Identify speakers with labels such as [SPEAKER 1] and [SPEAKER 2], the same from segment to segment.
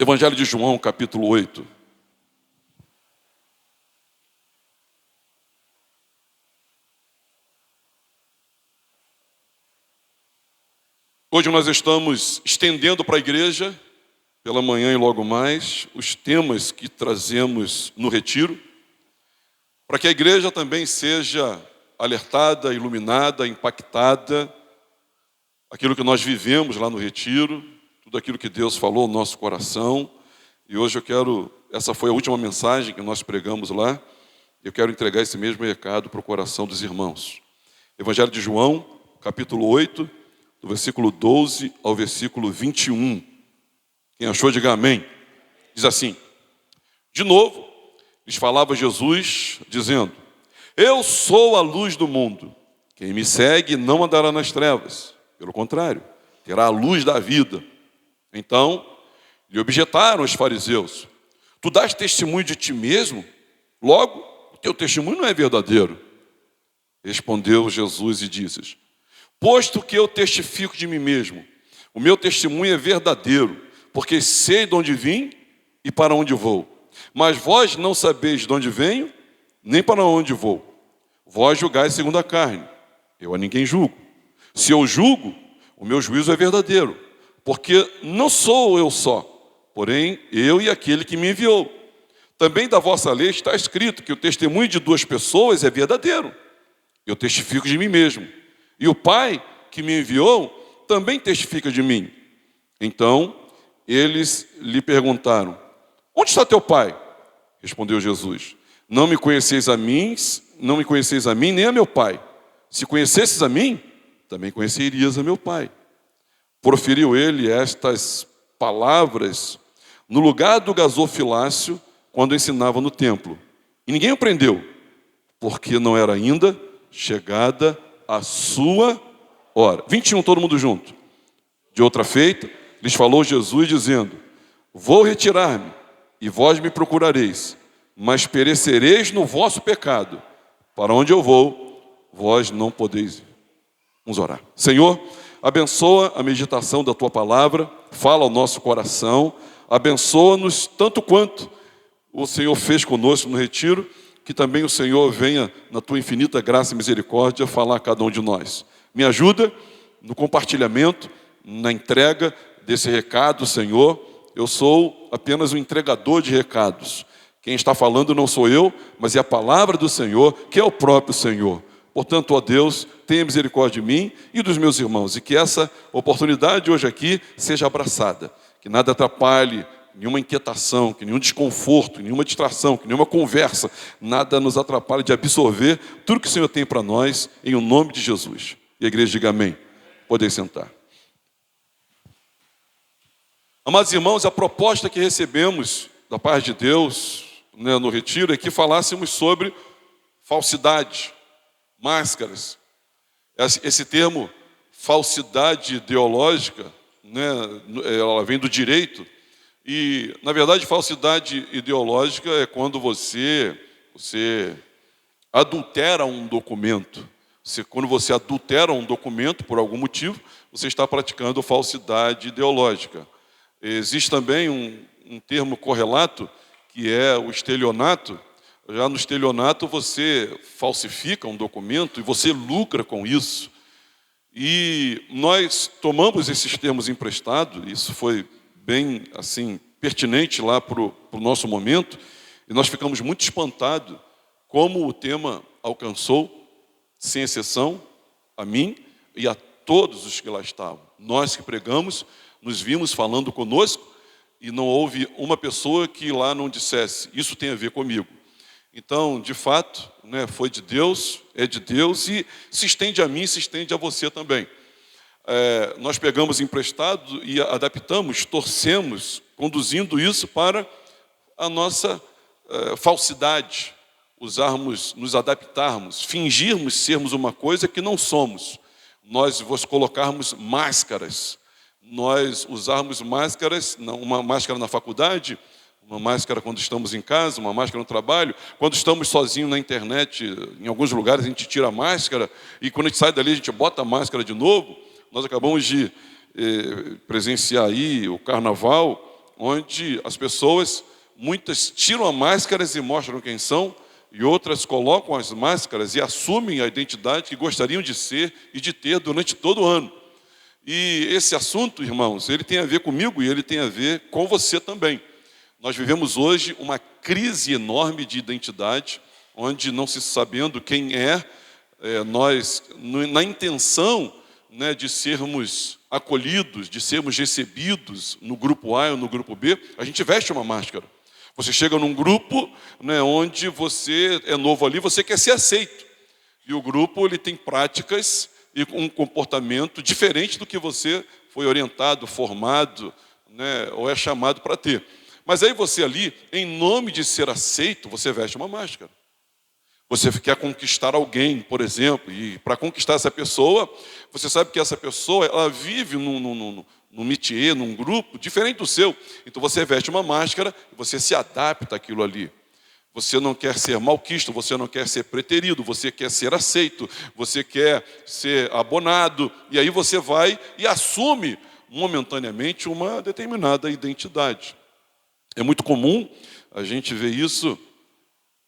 [SPEAKER 1] Evangelho de João, capítulo 8. Hoje nós estamos estendendo para a igreja, pela manhã e logo mais, os temas que trazemos no retiro, para que a igreja também seja alertada, iluminada, impactada, aquilo que nós vivemos lá no retiro, tudo aquilo que Deus falou no nosso coração. E hoje essa foi a última mensagem que nós pregamos lá, eu quero entregar esse mesmo recado para o coração dos irmãos. Evangelho de João, capítulo 8, do versículo 12 ao versículo 21. Quem achou, diga amém. Diz assim: de novo, lhes falava Jesus, dizendo: eu sou a luz do mundo. Quem me segue não andará nas trevas. Pelo contrário, terá a luz da vida. Então, lhe objetaram os fariseus: tu dás testemunho de ti mesmo? Logo, o teu testemunho não é verdadeiro. Respondeu Jesus e disse: posto que eu testifico de mim mesmo, o meu testemunho é verdadeiro, porque sei de onde vim e para onde vou. Mas vós não sabeis de onde venho, nem para onde vou. Vós julgais segundo a carne, eu a ninguém julgo. Se eu julgo, o meu juízo é verdadeiro, porque não sou eu só, porém eu e aquele que me enviou. Também da vossa lei está escrito que o testemunho de duas pessoas é verdadeiro. Eu testifico de mim mesmo, e o Pai que me enviou também testifica de mim. Então eles lhe perguntaram: onde está teu Pai? Respondeu Jesus: não me conheceis a mim, nem a meu Pai. Se conhecesses a mim, também conhecerias a meu Pai. Proferiu ele estas palavras no lugar do gasofilácio, quando ensinava no templo. E ninguém o prendeu, porque não era ainda chegada a sua hora. 21, todo mundo junto. De outra feita, lhes falou Jesus, dizendo: vou retirar-me, e vós me procurareis, mas perecereis no vosso pecado. Para onde eu vou, vós não podeis ir. Vamos orar. Senhor, abençoa a meditação da Tua palavra, fala ao nosso coração, abençoa-nos tanto quanto o Senhor fez conosco no retiro, que também o Senhor venha, na Tua infinita graça e misericórdia, falar a cada um de nós. Me ajuda no compartilhamento, na entrega desse recado, Senhor. Eu sou apenas um entregador de recados. Quem está falando não sou eu, mas é a palavra do Senhor, que é o próprio Senhor. Portanto, ó Deus, tenha misericórdia de mim e dos meus irmãos, e que essa oportunidade hoje aqui seja abraçada, que nada atrapalhe, nenhuma inquietação, que nenhum desconforto, nenhuma distração, que nenhuma conversa, nada nos atrapalhe de absorver tudo que o Senhor tem para nós, em o nome de Jesus. E a igreja diga amém. Podem sentar. Amados irmãos, a proposta que recebemos da parte de Deus, no retiro, é que falássemos sobre falsidade, máscaras. Esse termo, falsidade ideológica, ela vem do direito. E, na verdade, falsidade ideológica é quando você adultera um documento. Quando você adultera um documento por algum motivo, você está praticando falsidade ideológica. Existe também um termo correlato, que é o estelionato. Já no estelionato você falsifica um documento e você lucra com isso. E nós tomamos esses termos emprestados, isso foi bem assim pertinente lá para o nosso momento, e nós ficamos muito espantados como o tema alcançou, sem exceção, a mim e a todos os que lá estavam. Nós que pregamos, nos vimos falando conosco, e não houve uma pessoa que lá não dissesse: isso tem a ver comigo. Então, de fato, foi de Deus, é de Deus, e se estende a mim, se estende a você também. Nós pegamos emprestado e adaptamos, torcemos, conduzindo isso para a nossa falsidade, nos adaptarmos, fingirmos sermos uma coisa que não somos. Nós colocarmos máscaras, nós usarmos máscaras, uma máscara na faculdade, uma máscara quando estamos em casa, uma máscara no trabalho. Quando estamos sozinhos na internet, em alguns lugares a gente tira a máscara, e quando a gente sai dali a gente bota a máscara de novo. Nós acabamos de presenciar aí o carnaval, onde as pessoas, muitas tiram as máscaras e mostram quem são, e outras colocam as máscaras e assumem a identidade que gostariam de ser e de ter durante todo o ano. E esse assunto, irmãos, ele tem a ver comigo e ele tem a ver com você também. Nós vivemos hoje uma crise enorme de identidade, onde não se sabendo quem nós, na intenção, né, de sermos acolhidos, de sermos recebidos no grupo A ou no grupo B, a gente veste uma máscara. Você chega num grupo, né, onde você é novo ali, você quer ser aceito. E o grupo ele tem práticas e um comportamento diferente do que você foi orientado, formado, né, ou é chamado para ter. Mas aí você ali, em nome de ser aceito, você veste uma máscara. Você quer conquistar alguém, por exemplo, e para conquistar essa pessoa, você sabe que essa pessoa ela vive num métier, num grupo diferente do seu. Então você veste uma máscara e você se adapta àquilo ali. Você não quer ser malquisto, você não quer ser preterido, você quer ser aceito, você quer ser abonado. E aí você vai e assume momentaneamente uma determinada identidade. É muito comum a gente ver isso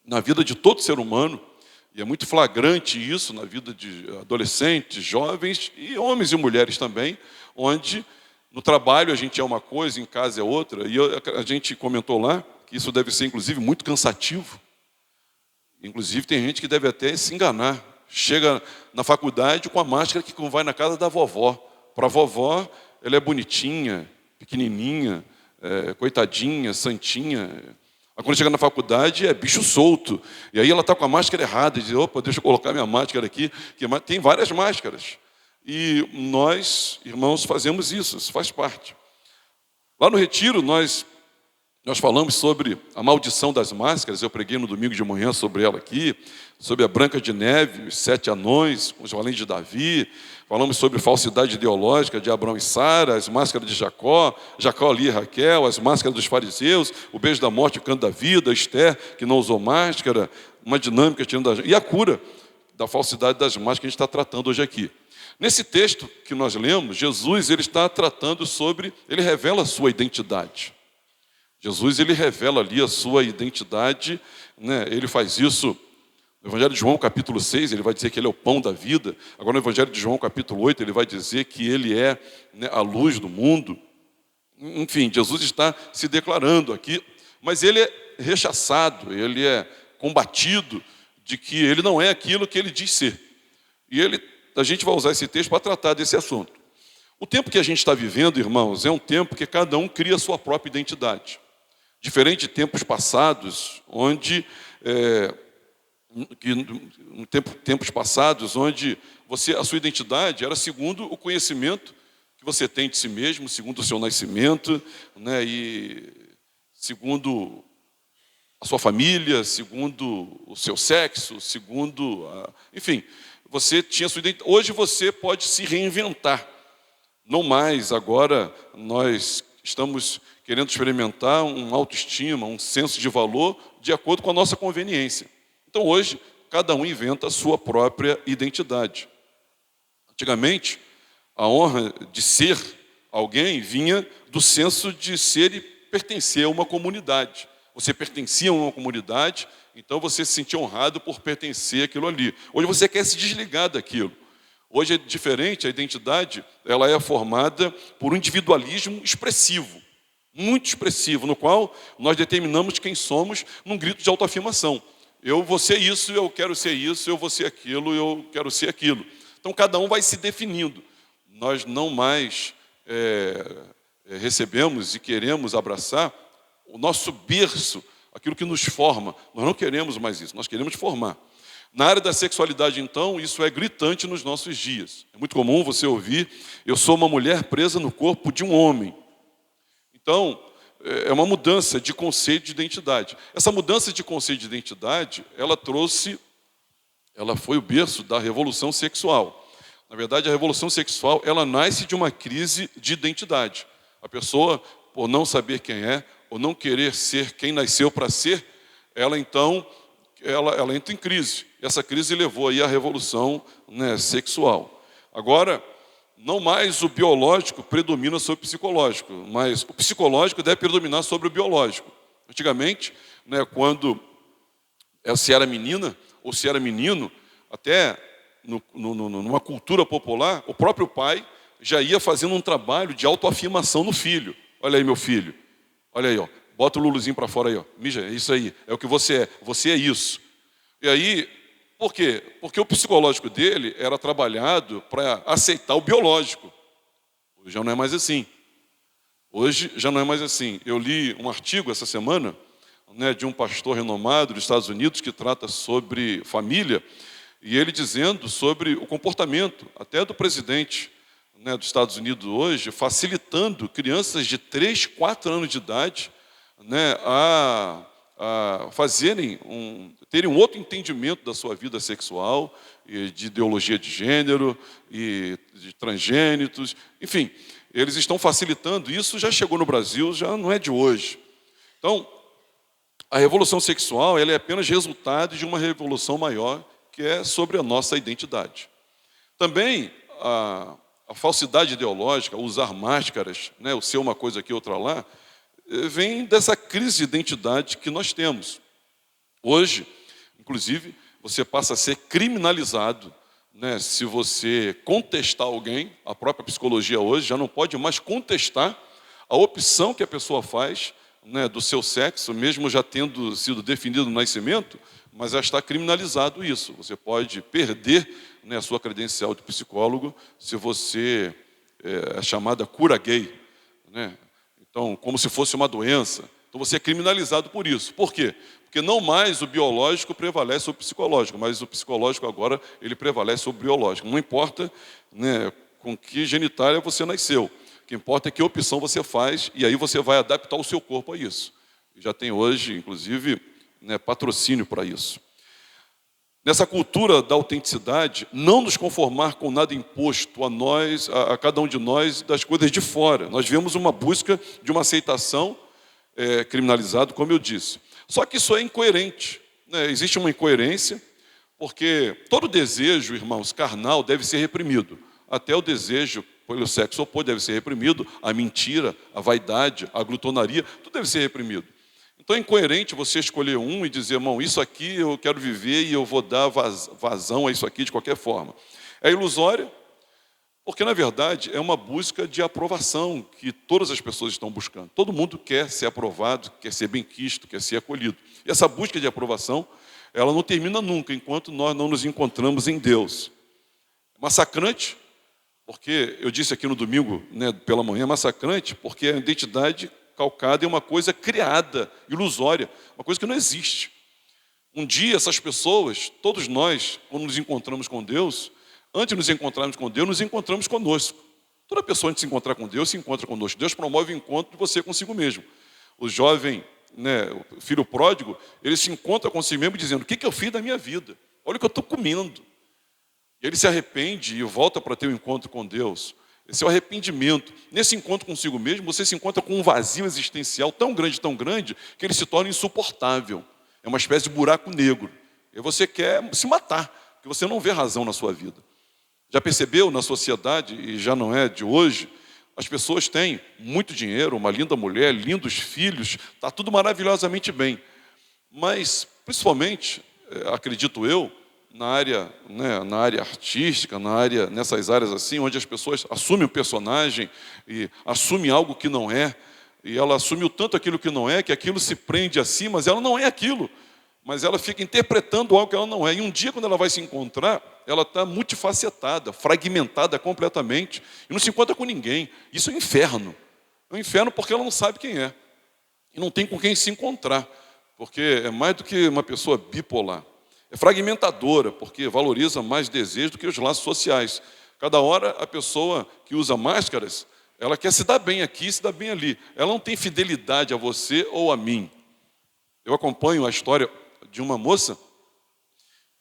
[SPEAKER 1] na vida de todo ser humano, e é muito flagrante isso na vida de adolescentes, jovens e homens e mulheres também, onde no trabalho a gente é uma coisa, em casa é outra, e a gente comentou lá que isso deve ser inclusive muito cansativo. Inclusive tem gente que deve até se enganar, chega na faculdade com a máscara que vai na casa da vovó. Para a vovó, ela é bonitinha, pequenininha, coitadinha, santinha. Quando chega na faculdade, é bicho solto. E aí ela está com a máscara errada. E diz, opa, deixa eu colocar minha máscara aqui. Que tem várias máscaras. E nós, irmãos, fazemos isso faz parte. Lá no Retiro, nós falamos sobre a maldição das máscaras. Eu preguei no domingo de manhã sobre ela aqui. Sobre a Branca de Neve, os 7 anões, os valentes de Davi. Falamos sobre falsidade ideológica de Abraão e Sara, as máscaras de Jacó, Jacó ali e Raquel, as máscaras dos fariseus, o beijo da morte e o canto da vida, Esther, que não usou máscara, uma dinâmica tirando da... E a cura da falsidade das máscaras que a gente está tratando hoje aqui. Nesse texto que nós lemos, Jesus ele está tratando sobre, ele revela a sua identidade. Jesus ele revela ali a sua identidade, né? Ele faz isso. No Evangelho de João, capítulo 6, ele vai dizer que ele é o pão da vida. Agora, no Evangelho de João, capítulo 8, ele vai dizer que ele é, né, a luz do mundo. Enfim, Jesus está se declarando aqui, mas ele é rechaçado, ele é combatido de que ele não é aquilo que ele diz ser. E a gente vai usar esse texto para tratar desse assunto. O tempo que a gente está vivendo, irmãos, é um tempo que cada um cria a sua própria identidade. Diferente de tempos passados, onde... tempos passados, onde a sua identidade era segundo o conhecimento que você tem de si mesmo, segundo o seu nascimento, né, e segundo a sua família, segundo o seu sexo, enfim, você tinha sua identidade. Hoje você pode se reinventar. Não mais, agora nós estamos querendo experimentar uma autoestima, um senso de valor de acordo com a nossa conveniência. Então hoje, cada um inventa a sua própria identidade. Antigamente, a honra de ser alguém vinha do senso de ser e pertencer a uma comunidade. Você pertencia a uma comunidade, então você se sentia honrado por pertencer àquilo ali. Hoje você quer se desligar daquilo. Hoje é diferente, a identidade ela é formada por um individualismo expressivo, muito expressivo, no qual nós determinamos quem somos num grito de autoafirmação. Eu vou ser isso, eu quero ser isso, eu vou ser aquilo, eu quero ser aquilo. Então, cada um vai se definindo. Nós não mais recebemos e queremos abraçar o nosso berço, aquilo que nos forma. Nós não queremos mais isso, nós queremos formar. Na área da sexualidade, então, isso é gritante nos nossos dias. É muito comum você ouvir, eu sou uma mulher presa no corpo de um homem. Então, é uma mudança de conceito de identidade. Essa mudança de conceito de identidade, ela foi o berço da revolução sexual. Na verdade, a revolução sexual, ela nasce de uma crise de identidade. A pessoa, por não saber quem é, ou não querer ser quem nasceu para ser, ela então, ela entra em crise. Essa crise levou aí à revolução, né, sexual. Agora, não mais o biológico predomina sobre o psicológico, mas o psicológico deve predominar sobre o biológico. Antigamente, né, quando se era menina ou se era menino, até numa cultura popular, o próprio pai já ia fazendo um trabalho de autoafirmação no filho. Olha aí, meu filho. Olha aí, ó. Bota o Luluzinho para fora aí, ó. Mija, é isso aí. É o que você é. Você é isso. E aí, por quê? Porque o psicológico dele era trabalhado para aceitar o biológico. Hoje já não é mais assim. Hoje já não é mais assim. Eu li um artigo essa semana, né, de um pastor renomado dos Estados Unidos que trata sobre família, e ele dizendo sobre o comportamento até do presidente, né, dos Estados Unidos hoje, facilitando crianças de 3, 4 anos de idade, né, a terem um outro entendimento da sua vida sexual, e de ideologia de gênero, e de transgênitos, enfim, eles estão facilitando. Isso já chegou no Brasil, já não é de hoje. Então, a revolução sexual ela é apenas resultado de uma revolução maior, que é sobre a nossa identidade. Também a falsidade ideológica, usar máscaras, né, o ser uma coisa aqui, outra lá, vem dessa crise de identidade que nós temos. Hoje, inclusive, você passa a ser criminalizado, né, se você contestar alguém. A própria psicologia hoje já não pode mais contestar a opção que a pessoa faz, né, do seu sexo, mesmo já tendo sido definido no nascimento, mas já está criminalizado isso. Você pode perder, né, a sua credencial de psicólogo se você é chamada cura gay, né? Então, como se fosse uma doença. Então, você é criminalizado por isso. Por quê? Porque não mais o biológico prevalece sobre o psicológico, mas o psicológico agora ele prevalece sobre o biológico. Não importa, né, com que genitália você nasceu. O que importa é que opção você faz e aí você vai adaptar o seu corpo a isso. Já tem hoje, inclusive, né, patrocínio para isso. Nessa cultura da autenticidade, não nos conformar com nada imposto a nós, a cada um de nós, das coisas de fora. Nós vemos uma busca de uma aceitação criminalizada, como eu disse. Só que isso é incoerente, né? Existe uma incoerência, porque todo desejo, irmãos, carnal deve ser reprimido. Até o desejo pelo sexo oposto deve ser reprimido, a mentira, a vaidade, a glutonaria, tudo deve ser reprimido. Então é incoerente você escolher um e dizer, irmão, isso aqui eu quero viver e eu vou dar vazão a isso aqui de qualquer forma. É ilusória, porque na verdade é uma busca de aprovação que todas as pessoas estão buscando. Todo mundo quer ser aprovado, quer ser bem-quisto, quer ser acolhido. E essa busca de aprovação, ela não termina nunca, enquanto nós não nos encontramos em Deus. É massacrante, porque eu disse aqui no domingo, né, pela manhã, massacrante, porque a identidade calcada é uma coisa criada, ilusória, uma coisa que não existe. Um dia essas pessoas, todos nós, quando nos encontramos com Deus, antes de nos encontrarmos com Deus, nos encontramos conosco. Toda pessoa antes de se encontrar com Deus, se encontra conosco. Deus promove o encontro de você consigo mesmo. O jovem, né, o filho pródigo, ele se encontra consigo mesmo dizendo, o que eu fiz da minha vida? Olha o que eu estou comendo. E ele se arrepende e volta para ter um encontro com Deus. Esse é o arrependimento. Nesse encontro consigo mesmo, você se encontra com um vazio existencial tão grande, que ele se torna insuportável. É uma espécie de buraco negro. E você quer se matar, porque você não vê razão na sua vida. Já percebeu na sociedade, e já não é de hoje, as pessoas têm muito dinheiro, uma linda mulher, lindos filhos, está tudo maravilhosamente bem. Mas, principalmente, acredito eu, na área, né, na área artística, nessas áreas assim, onde as pessoas assumem um personagem e assumem algo que não é, e ela assumiu tanto aquilo que não é, que aquilo se prende a si, mas ela não é aquilo, mas ela fica interpretando algo que ela não é. E um dia, quando ela vai se encontrar, ela está multifacetada, fragmentada completamente, e não se encontra com ninguém. Isso é um inferno. É um inferno porque ela não sabe quem é, e não tem com quem se encontrar, porque é mais do que uma pessoa bipolar. É fragmentadora, porque valoriza mais desejo do que os laços sociais. Cada hora a pessoa que usa máscaras, ela quer se dar bem aqui, se dar bem ali. Ela não tem fidelidade a você ou a mim. Eu acompanho a história de uma moça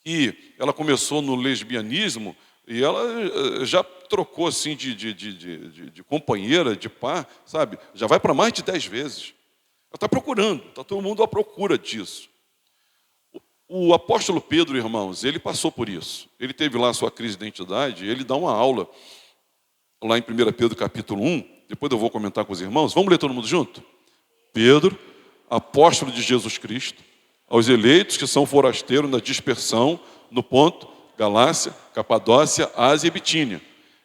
[SPEAKER 1] que ela começou no lesbianismo e ela já trocou assim de companheira, de par, sabe? Já vai para mais de 10 vezes. Ela está procurando, está todo mundo à procura disso. O apóstolo Pedro, irmãos, ele passou por isso. Ele teve lá a sua crise de identidade, ele dá uma aula lá em 1 Pedro capítulo 1, depois eu vou comentar com os irmãos. Vamos ler todo mundo junto? Pedro, apóstolo de Jesus Cristo, aos eleitos que são forasteiros na dispersão, no Ponto, Galácia, Capadócia, Ásia e Bitínia.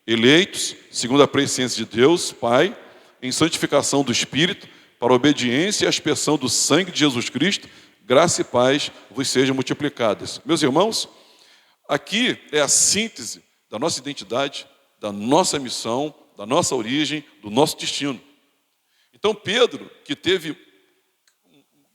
[SPEAKER 1] Eleitos, segundo a presciência de Deus, Pai, em santificação do Espírito, para a obediência e a aspersão do sangue de Jesus Cristo, graça e paz vos sejam multiplicadas. Meus irmãos, aqui é a síntese da nossa identidade, da nossa missão, da nossa origem, do nosso destino. Então Pedro, que teve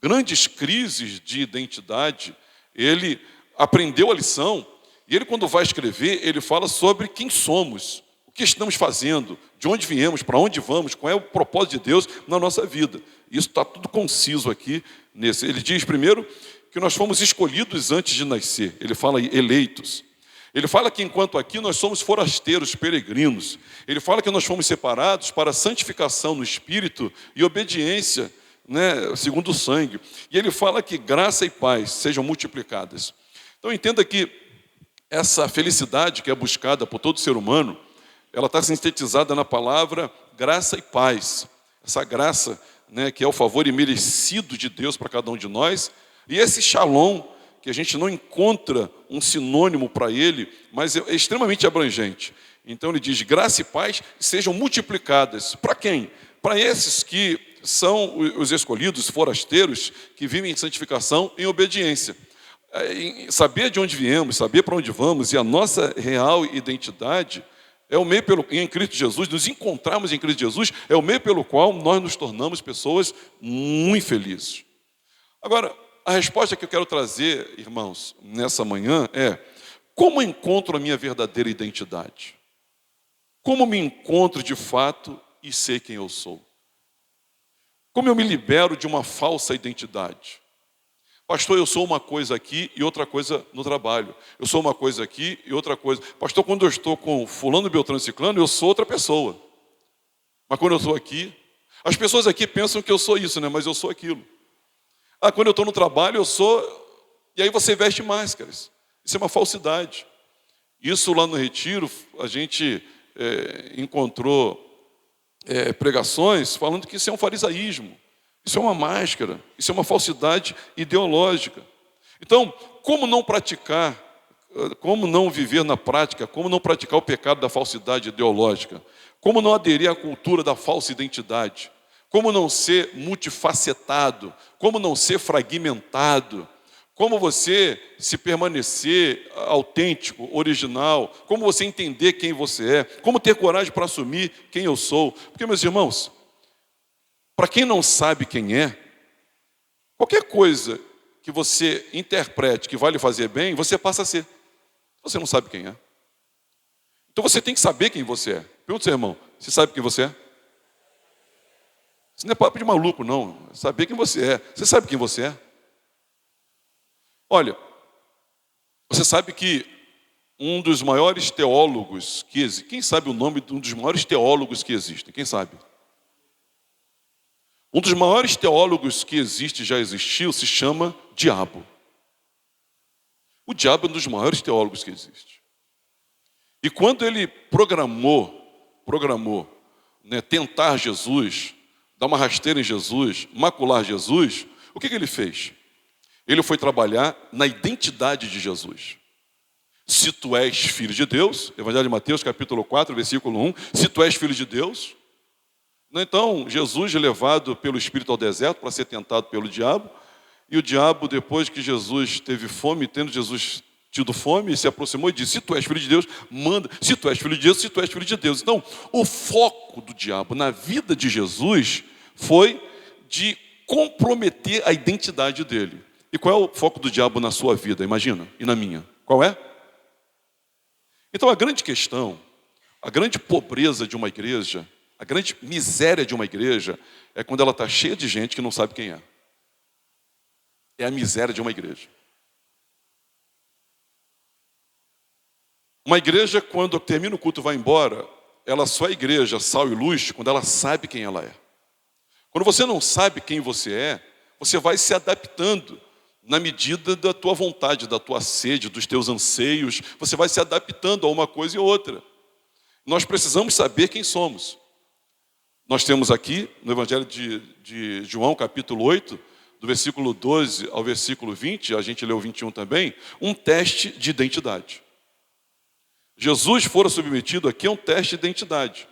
[SPEAKER 1] grandes crises de identidade, ele aprendeu a lição, e ele quando vai escrever, ele fala sobre quem somos, o que estamos fazendo, de onde viemos, para onde vamos, qual é o propósito de Deus na nossa vida. Isso está tudo conciso aqui nesse. Ele diz primeiro que nós fomos escolhidos antes de nascer. Ele fala aí, eleitos. Ele fala que enquanto aqui nós somos forasteiros, peregrinos. Ele fala que nós fomos separados para santificação no Espírito e obediência, segundo o sangue. E ele fala que graça e paz sejam multiplicadas. Então entenda que essa felicidade que é buscada por todo ser humano, ela está sintetizada na palavra graça e paz. Essa graça, que é o favor imerecido de Deus para cada um de nós, e esse shalom, que a gente não encontra um sinônimo para ele, mas é extremamente abrangente. Então ele diz, graça e paz sejam multiplicadas. Para quem? Para esses que são os escolhidos, forasteiros, que vivem em santificação, em obediência. Saber de onde viemos, saber para onde vamos, e a nossa real identidade é o meio em Cristo Jesus, nos encontrarmos em Cristo Jesus, é o meio pelo qual nós nos tornamos pessoas muito felizes. Agora, a resposta que eu quero trazer, irmãos, nessa manhã é: como encontro a minha verdadeira identidade? Como me encontro de fato e sei quem eu sou? Como eu me libero de uma falsa identidade? Pastor, eu sou uma coisa aqui e outra coisa no trabalho. Eu sou uma coisa aqui e outra coisa. Pastor, quando eu estou com fulano, beltrano, ciclano, eu sou outra pessoa. Mas quando eu estou aqui, as pessoas aqui pensam que eu sou isso, mas eu sou aquilo. Quando eu estou no trabalho, eu sou... E aí você veste máscaras. Isso é uma falsidade. Isso lá no retiro, a gente encontrou pregações falando que isso é um farisaísmo. Isso é uma máscara, isso é uma falsidade ideológica. Então, como não praticar, como não viver na prática, como não praticar o pecado da falsidade ideológica? Como não aderir à cultura da falsa identidade? Como não ser multifacetado? Como não ser fragmentado? Como você se permanecer autêntico, original? Como você entender quem você é? Como ter coragem para assumir quem eu sou? Porque, meus irmãos, para quem não sabe quem é, qualquer coisa que você interprete que vai lhe fazer bem, você passa a ser. Você não sabe quem é. Então você tem que saber quem você é. Pergunta ao seu irmão, você sabe quem você é? Isso não é papo de maluco, não. É saber quem você é. Você sabe quem você é? Olha, você sabe que um dos maiores teólogos que existe... Quem sabe o nome de um dos maiores teólogos que existem? Quem sabe? Um dos maiores teólogos que existe, já existiu, se chama Diabo. O diabo é um dos maiores teólogos que existe. E quando ele programou, tentar Jesus, dar uma rasteira em Jesus, macular Jesus, o que ele fez? Ele foi trabalhar na identidade de Jesus. Se tu és filho de Deus, Evangelho de Mateus, capítulo 4, versículo 1, se tu és filho de Deus... Então, Jesus é levado pelo Espírito ao deserto para ser tentado pelo diabo. E o diabo, depois que Jesus teve fome, tendo Jesus tido fome, se aproximou e disse, se tu és filho de Deus, manda. Se tu és filho de Deus, se tu és filho de Deus. Então, o foco do diabo na vida de Jesus foi de comprometer a identidade dele. E qual é o foco do diabo na sua vida, imagina? E na minha? Qual é? Então, a grande questão, a grande pobreza de uma igreja, a grande miséria de uma igreja é quando ela está cheia de gente que não sabe quem é. É a miséria de uma igreja. Uma igreja, quando termina o culto e vai embora, ela só é igreja, sal e luz, quando ela sabe quem ela é. Quando você não sabe quem você é, você vai se adaptando na medida da tua vontade, da tua sede, dos teus anseios. Você vai se adaptando a uma coisa e outra. nós precisamos saber quem somos. Nós temos aqui, no Evangelho de João, capítulo 8, do versículo 12 ao versículo 20, a gente leu o 21 também, um teste de identidade. Jesus fora submetido aqui a um teste de identidade.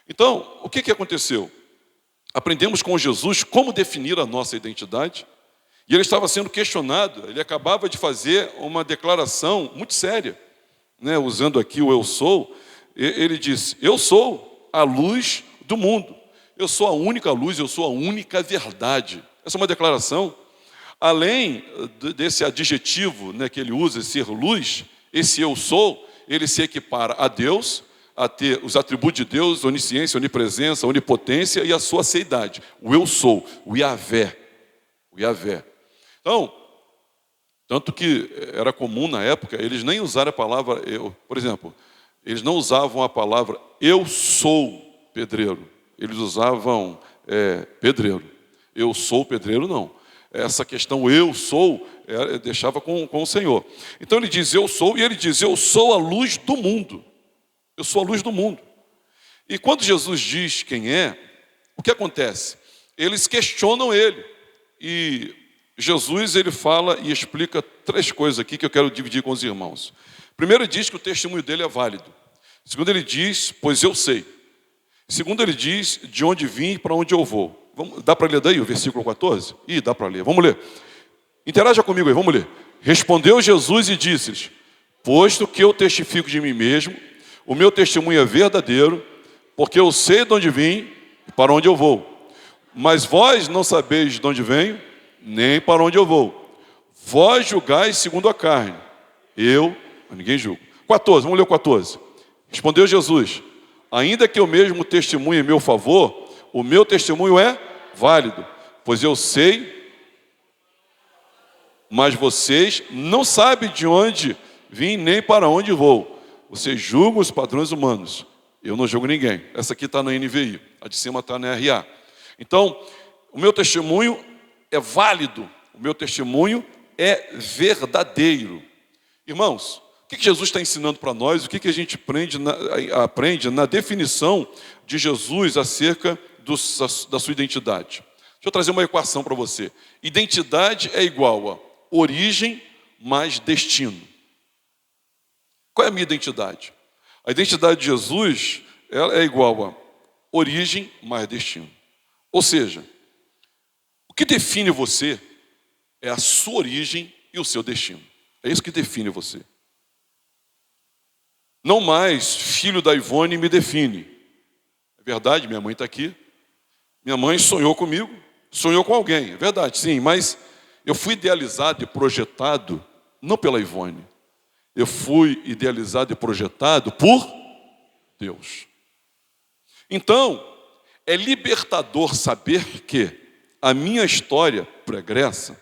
[SPEAKER 1] Então, o que aconteceu? Aprendemos com Jesus como definir a nossa identidade, e ele estava sendo questionado, ele acabava de fazer uma declaração muito séria, né, usando aqui o eu sou. Ele disse: eu sou a luz do mundo, eu sou a única luz, eu sou a única verdade. Essa é uma declaração. Além desse adjetivo, né, que ele usa, ser luz, esse eu sou, ele se equipara a Deus, a ter os atributos de Deus, onisciência, onipresença, onipotência e a sua seidade. O eu sou, o Yahvé. O Yahvé. Então, tanto que era comum na época, eles nem usaram a palavra eu. Por exemplo, eles não usavam a palavra eu sou pedreiro. Eles usavam pedreiro. Eu sou pedreiro, não. Essa questão eu sou, deixava com o Senhor. Então ele diz eu sou, e ele diz eu sou a luz do mundo. Eu sou a luz do mundo. E quando Jesus diz quem é, o que acontece? Eles questionam ele. E Jesus, ele fala e explica 3 coisas aqui que eu quero dividir com os irmãos. Primeiro, ele diz que o testemunho dele é válido. Segundo, ele diz, pois eu sei. Segundo, ele diz, de onde vim e para onde eu vou. Dá para ler daí o versículo 14? Dá para ler. Vamos ler. Interaja comigo aí, vamos ler. Respondeu Jesus e disse-lhes: posto que eu testifico de mim mesmo, o meu testemunho é verdadeiro, porque eu sei de onde vim e para onde eu vou. Mas vós não sabeis de onde venho, nem para onde eu vou. Vós julgais segundo a carne. Ninguém julga. 14, vamos ler o 14. Respondeu Jesus: ainda que eu mesmo testemunhe em meu favor, o meu testemunho é válido, pois eu sei, mas vocês não sabem de onde vim nem para onde vou. Vocês julgam os padrões humanos. Eu não julgo ninguém. Essa aqui está na NVI, a de cima está na RA. Então, o meu testemunho é válido, o meu testemunho é verdadeiro. Irmãos, o que Jesus está ensinando para nós? O que a gente aprende na definição de Jesus acerca da sua identidade? Deixa eu trazer uma equação para você. Identidade é igual a origem mais destino. Qual é a minha identidade? A identidade de Jesus ela é igual a origem mais destino. Ou seja, o que define você é a sua origem e o seu destino. É isso que define você. Não mais filho da Ivone me define. É verdade, minha mãe está aqui. Minha mãe sonhou comigo, sonhou com alguém. É verdade, sim, mas eu fui idealizado e projetado não pela Ivone. Eu fui idealizado e projetado por Deus. Então, é libertador saber que a minha história pregressa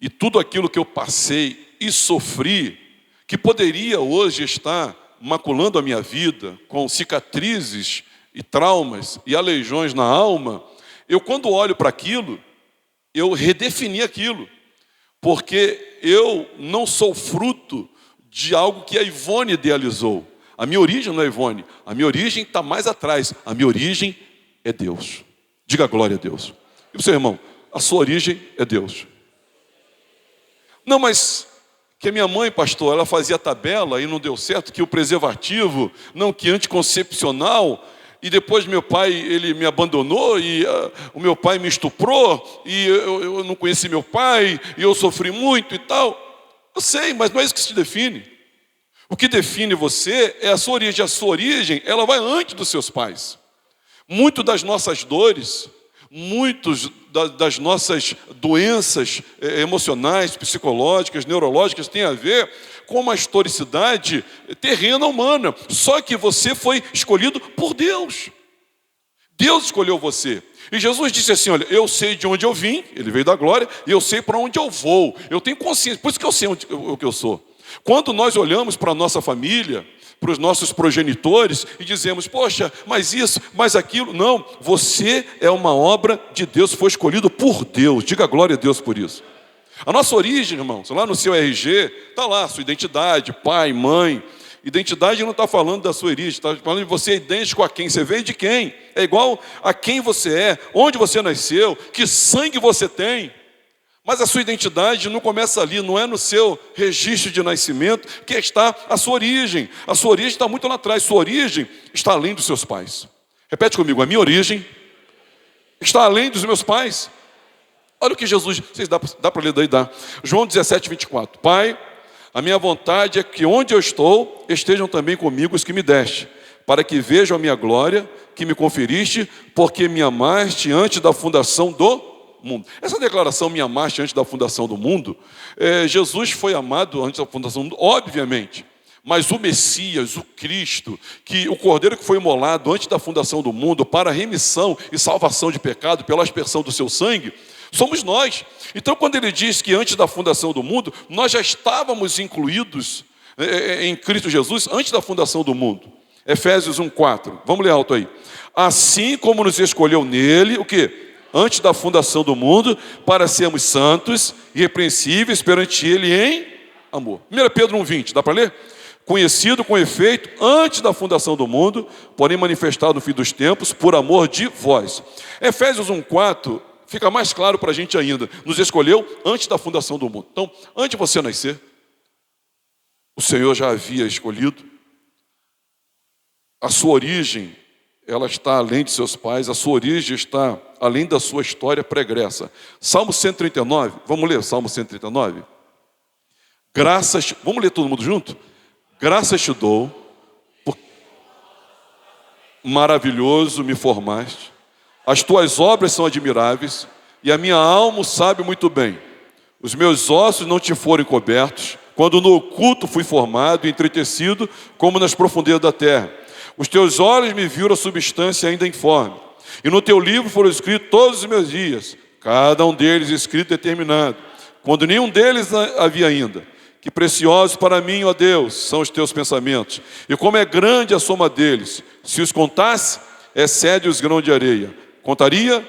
[SPEAKER 1] e tudo aquilo que eu passei e sofri, que poderia hoje estar maculando a minha vida com cicatrizes e traumas e aleijões na alma, eu quando olho para aquilo, eu redefini aquilo, porque eu não sou fruto de algo que a Ivone idealizou. A minha origem não é Ivone, a minha origem está mais atrás, a minha origem é Deus. Diga glória a Deus. E você, irmão, a sua origem é Deus. Não, mas que a minha mãe, pastor, ela fazia tabela e não deu certo, que o preservativo, não, que anticoncepcional, e depois meu pai, ele me abandonou, e o meu pai me estuprou, e eu não conheci meu pai, e eu sofri muito e tal. Eu sei, mas não é isso que se define. O que define você é a sua origem. A sua origem, ela vai antes dos seus pais. Muito das nossas dores, muitas das nossas doenças emocionais, psicológicas, neurológicas, tem a ver com uma historicidade terrena humana. Só que você foi escolhido por Deus. Deus escolheu você. E Jesus disse assim, olha, eu sei de onde eu vim, ele veio da glória, e eu sei para onde eu vou. Eu tenho consciência, por isso que eu sei o que eu sou. Quando nós olhamos para a nossa família, para os nossos progenitores, e dizemos, poxa, mas isso, mas aquilo. Não, você é uma obra de Deus, foi escolhido por Deus. Diga glória a Deus por isso. A nossa origem, irmãos, lá no seu RG, está lá a sua identidade, pai, mãe. Identidade não está falando da sua origem, está falando de você é idêntico a quem, você veio de quem, é igual a quem você é, onde você nasceu, que sangue você tem. Mas a sua identidade não começa ali, não é no seu registro de nascimento que está a sua origem. A sua origem está muito lá atrás, sua origem está além dos seus pais. Repete comigo, a minha origem está além dos meus pais. Olha o que Jesus, vocês dá para ler daí, dá. João 17, 24. Pai, a minha vontade é que onde eu estou, estejam também comigo os que me deste, para que vejam a minha glória, que me conferiste, porque me amaste antes da fundação do mundo. Essa declaração, me amaste antes da fundação do mundo, Jesus foi amado antes da fundação do mundo, obviamente. Mas o Messias, o Cristo, o Cordeiro que foi imolado antes da fundação do mundo para a remissão e salvação de pecado, pela aspersão do seu sangue, somos nós. Então, quando ele diz que antes da fundação do mundo, nós já estávamos incluídos em Cristo Jesus antes da fundação do mundo. Efésios 1:4. Vamos ler alto aí. Assim como nos escolheu nele, o quê? Antes da fundação do mundo, para sermos santos e irrepreensíveis perante ele em amor. 1 Pedro 1:20, dá para ler? Conhecido com efeito antes da fundação do mundo, porém manifestado no fim dos tempos, por amor de vós. Efésios 1:4 fica mais claro para a gente ainda. Nos escolheu antes da fundação do mundo. Então, antes de você nascer, o Senhor já havia escolhido. A sua origem, ela está além de seus pais, a sua origem está além da sua história pregressa. Salmo 139, vamos ler Salmo 139? Graças, vamos ler todo mundo junto? Graças te dou, porque maravilhoso me formaste, as tuas obras são admiráveis, e a minha alma o sabe muito bem. Os meus ossos não te foram cobertos, quando no oculto fui formado e entretecido, como nas profundezas da terra. Os teus olhos me viram a substância ainda informe. E no teu livro foram escritos todos os meus dias, cada um deles escrito e determinado, quando nenhum deles havia ainda. Que preciosos para mim, ó Deus, são os teus pensamentos. E como é grande a soma deles. Se os contasse, excede os grãos de areia. Contaria.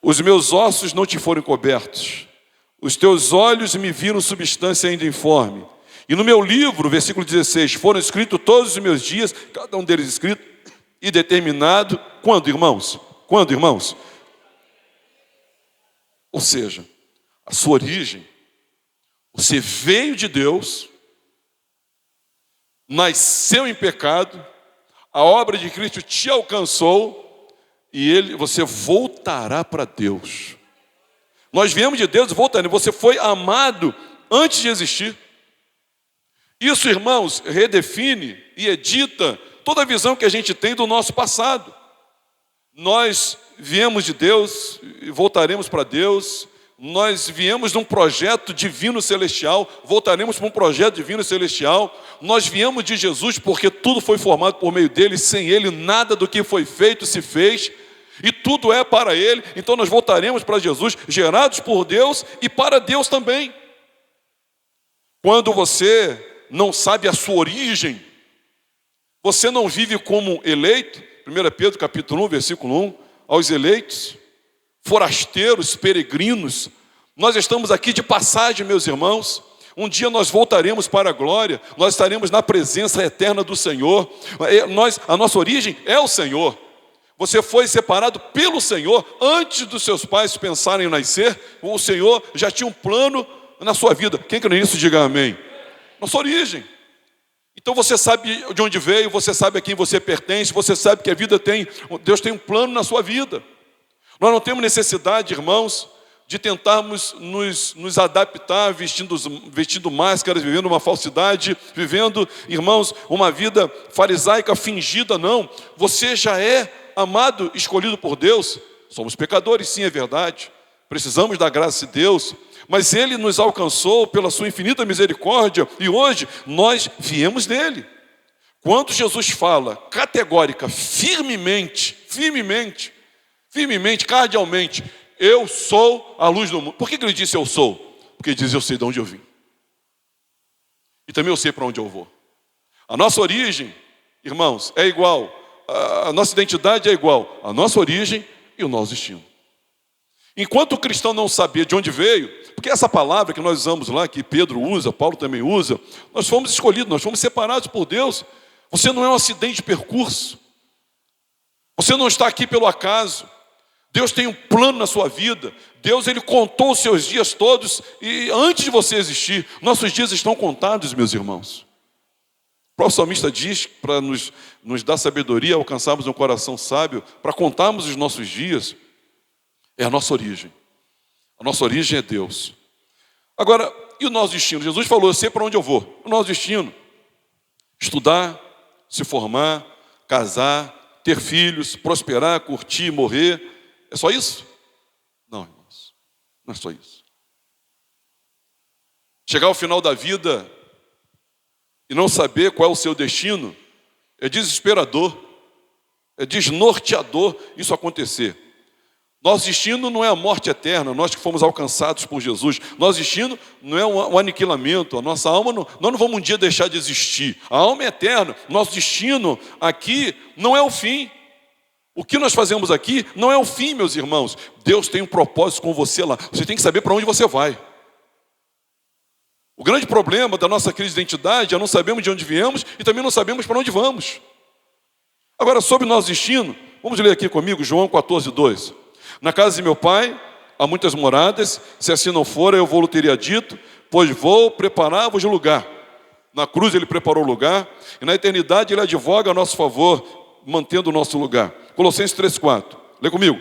[SPEAKER 1] Os meus ossos não te foram cobertos. Os teus olhos me viram substância ainda informe. E no meu livro, versículo 16, foram escritos todos os meus dias, cada um deles escrito e determinado. Quando, irmãos? Quando, irmãos? Ou seja, a sua origem, você veio de Deus, nasceu em pecado, a obra de Cristo te alcançou e você voltará para Deus. Nós viemos de Deus e voltaremos. Você foi amado antes de existir. Isso, irmãos, redefine e edita toda a visão que a gente tem do nosso passado. Nós viemos de Deus e voltaremos para Deus. Nós viemos de um projeto divino celestial, voltaremos para um projeto divino celestial. Nós viemos de Jesus porque tudo foi formado por meio dele, sem ele nada do que foi feito se fez, e tudo é para ele. Então nós voltaremos para Jesus, gerados por Deus e para Deus também. Quando você não sabe a sua origem, você não vive como eleito. 1 Pedro capítulo 1, versículo 1, aos eleitos, forasteiros, peregrinos, nós estamos aqui de passagem, meus irmãos. Um dia nós voltaremos para a glória, nós estaremos na presença eterna do Senhor. A nossa origem é o Senhor. Você foi separado pelo Senhor antes dos seus pais pensarem em nascer. O Senhor já tinha um plano na sua vida. Quem crê nisso, diga amém. Nossa origem. Então você sabe de onde veio, você sabe a quem você pertence, você sabe que a vida Deus tem um plano na sua vida. Nós não temos necessidade, irmãos, de tentarmos nos adaptar vestindo máscaras, vivendo uma falsidade, vivendo, irmãos, uma vida farisaica fingida, não. Você já é amado, escolhido por Deus. Somos pecadores, sim, é verdade. Precisamos da graça de Deus, mas Ele nos alcançou pela sua infinita misericórdia e hoje nós viemos dele. Quando Jesus fala categórica, firmemente, cardealmente, eu sou a luz do mundo. Por que ele disse eu sou? Porque ele diz eu sei de onde eu vim. E também eu sei para onde eu vou. A nossa origem, irmãos, é igual. A nossa identidade é igual. A nossa origem e o nosso destino. Enquanto o cristão não saber de onde veio, porque essa palavra que nós usamos lá, que Pedro usa, Paulo também usa, nós fomos escolhidos, nós fomos separados por Deus. Você não é um acidente de percurso. Você não está aqui pelo acaso. Deus tem um plano na sua vida. Deus, Ele contou os seus dias todos e antes de você existir, nossos dias estão contados, meus irmãos. O próprio salmista diz para nos dar sabedoria, alcançarmos um coração sábio, para contarmos os nossos dias, é a nossa origem. A nossa origem é Deus. Agora, e o nosso destino? Jesus falou, eu sei para onde eu vou. O nosso destino, estudar, se formar, casar, ter filhos, prosperar, curtir, morrer. É só isso? Não, irmãos, não é só isso. Chegar ao final da vida e não saber qual é o seu destino é desesperador, é desnorteador isso acontecer. Nosso destino não é a morte eterna, nós que fomos alcançados por Jesus. Nosso destino não é um aniquilamento, a nossa alma, nós não vamos um dia deixar de existir. A alma é eterna, nosso destino aqui não é o fim. O que nós fazemos aqui não é o fim, meus irmãos. Deus tem um propósito com você lá. Você tem que saber para onde você vai. O grande problema da nossa crise de identidade é não sabemos de onde viemos e também não sabemos para onde vamos. Agora, sobre o nosso destino, vamos ler aqui comigo João 14:2. Na casa de meu pai há muitas moradas, se assim não for, eu vou-lhe teria dito, pois vou preparar-vos lugar. Na cruz ele preparou o lugar, e na eternidade ele advoga a nosso favor, mantendo o nosso lugar. Colossenses 3:4, lê comigo.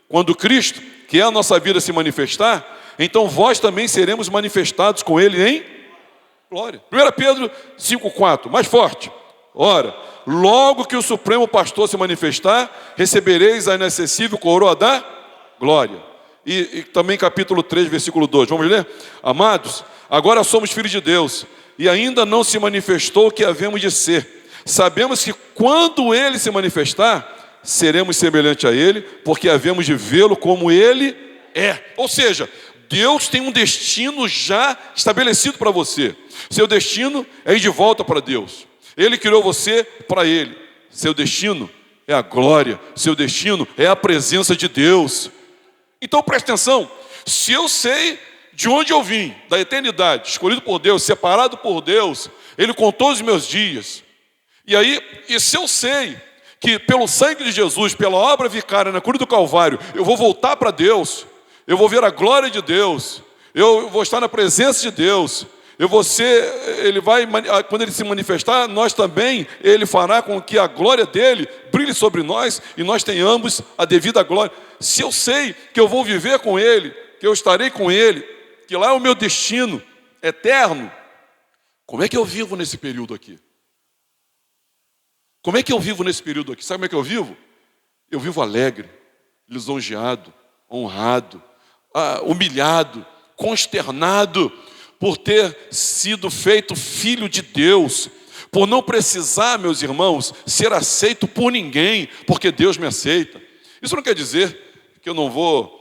[SPEAKER 1] Quando Cristo, que é a nossa vida, se manifestar, então vós também seremos manifestados com ele em glória. 1 Pedro 5:4, mais forte. Ora, logo que o Supremo Pastor se manifestar, recebereis a inacessível coroa da glória. E também capítulo 3, versículo 2. Vamos ler? Amados, agora somos filhos de Deus, e ainda não se manifestou o que havemos de ser. Sabemos que quando Ele se manifestar, seremos semelhantes a Ele, porque havemos de vê-lo como Ele é. Ou seja, Deus tem um destino já estabelecido para você. Seu destino é ir de volta para Deus. Ele criou você para Ele. Seu destino é a glória. Seu destino é a presença de Deus. Então preste atenção. Se eu sei de onde eu vim, da eternidade, escolhido por Deus, separado por Deus, Ele contou os meus dias. E se eu sei que pelo sangue de Jesus, pela obra vicária na cruz do Calvário, eu vou voltar para Deus, eu vou ver a glória de Deus, eu vou estar na presença de Deus, quando Ele se manifestar, nós também, Ele fará com que a glória dEle brilhe sobre nós e nós tenhamos a devida glória. Se eu sei que eu vou viver com Ele, que eu estarei com Ele, que lá é o meu destino eterno, como é que eu vivo nesse período aqui? Como é que eu vivo nesse período aqui? Sabe como é que eu vivo? Eu vivo alegre, lisonjeado, honrado, humilhado, consternado por ter sido feito filho de Deus, por não precisar, meus irmãos, ser aceito por ninguém, porque Deus me aceita. Isso não quer dizer que eu não vou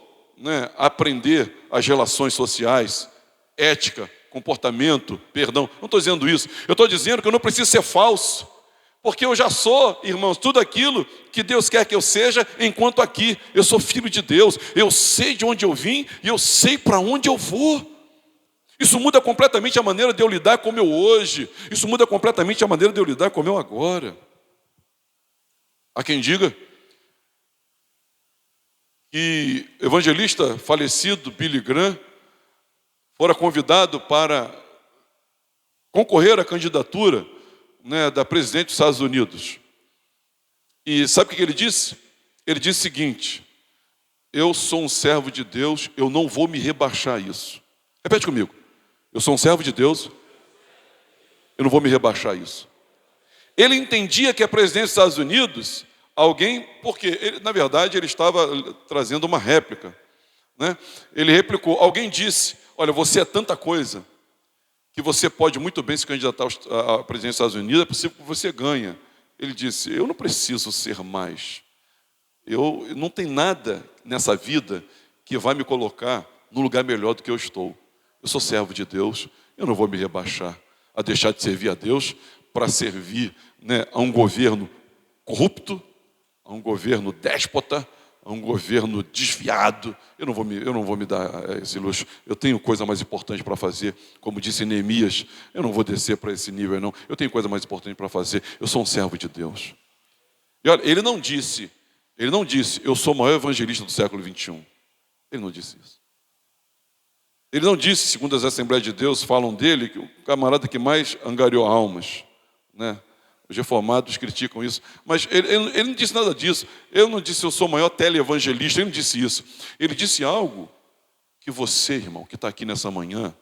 [SPEAKER 1] aprender as relações sociais, ética, comportamento, perdão. Não estou dizendo isso. Eu estou dizendo que eu não preciso ser falso. Porque eu já sou, irmãos, tudo aquilo que Deus quer que eu seja enquanto aqui. Eu sou filho de Deus, eu sei de onde eu vim e eu sei para onde eu vou. Isso muda completamente a maneira de eu lidar com o meu hoje. Isso muda completamente a maneira de eu lidar com o meu agora. Há quem diga que o evangelista falecido Billy Graham fora convidado para concorrer à candidatura da presidente dos Estados Unidos. E sabe o que ele disse? Ele disse o seguinte: eu sou um servo de Deus, eu não vou me rebaixar a isso. Repete comigo. Eu sou um servo de Deus, eu não vou me rebaixar a isso. Ele entendia que a presidente dos Estados Unidos, porque na verdade ele estava trazendo uma réplica. Ele replicou, alguém disse, olha, você é tanta coisa, que você pode muito bem se candidatar à presidência dos Estados Unidos, é possível que você ganhe. Ele disse, eu não preciso ser mais. Eu não tem nada nessa vida que vai me colocar num lugar melhor do que eu estou. Eu sou servo de Deus, eu não vou me rebaixar a deixar de servir a Deus para servir a um governo corrupto, a um governo déspota, a um governo desviado. Eu não vou me dar esse luxo. Eu tenho coisa mais importante para fazer. Como disse Neemias, eu não vou descer para esse nível, não. Eu tenho coisa mais importante para fazer. Eu sou um servo de Deus. E olha, ele não disse, eu sou o maior evangelista do século 21. Ele não disse isso. Ele não disse, segundo as Assembleias de Deus falam dele, que o camarada que mais angariou almas, né? Os reformados criticam isso, mas ele não disse nada disso. Ele não disse, eu sou o maior teleevangelista, ele não disse isso. Ele disse algo que você, irmão, que está aqui nessa manhã,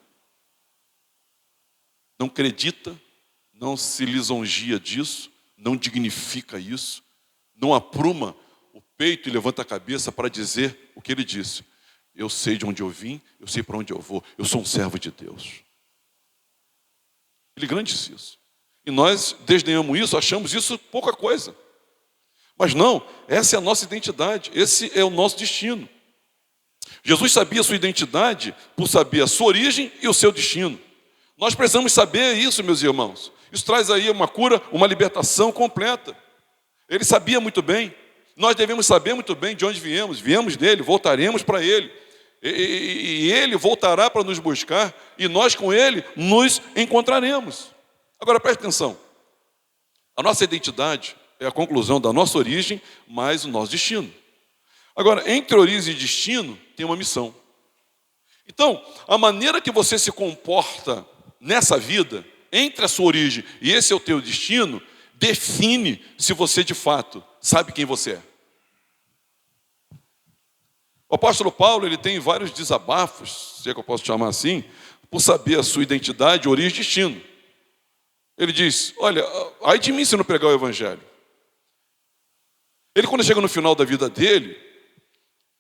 [SPEAKER 1] não acredita, não se lisonjia disso, não dignifica isso, não apruma o peito e levanta a cabeça para dizer o que ele disse. Eu sei de onde eu vim, eu sei para onde eu vou, eu sou um servo de Deus. Ele grande disse isso. E nós desdenhamos isso, achamos isso pouca coisa. Mas não, essa é a nossa identidade, esse é o nosso destino. Jesus sabia a sua identidade por saber a sua origem e o seu destino. Nós precisamos saber isso, meus irmãos. Isso traz aí uma cura, uma libertação completa. Ele sabia muito bem. Nós devemos saber muito bem de onde viemos. Viemos dele, voltaremos para ele. E ele voltará para nos buscar. E nós com ele nos encontraremos. Agora preste atenção. A nossa identidade é a conclusão da nossa origem mais o nosso destino. Agora, entre origem e destino tem uma missão. Então, a maneira que você se comporta nessa vida, entre a sua origem e esse é o teu destino, define se você de fato sabe quem você é. O apóstolo Paulo, ele tem vários desabafos, se é que eu posso chamar assim, por saber a sua identidade, origem e destino. Ele diz, olha, ai de mim se não pregar o evangelho. Ele, quando chega no final da vida dele,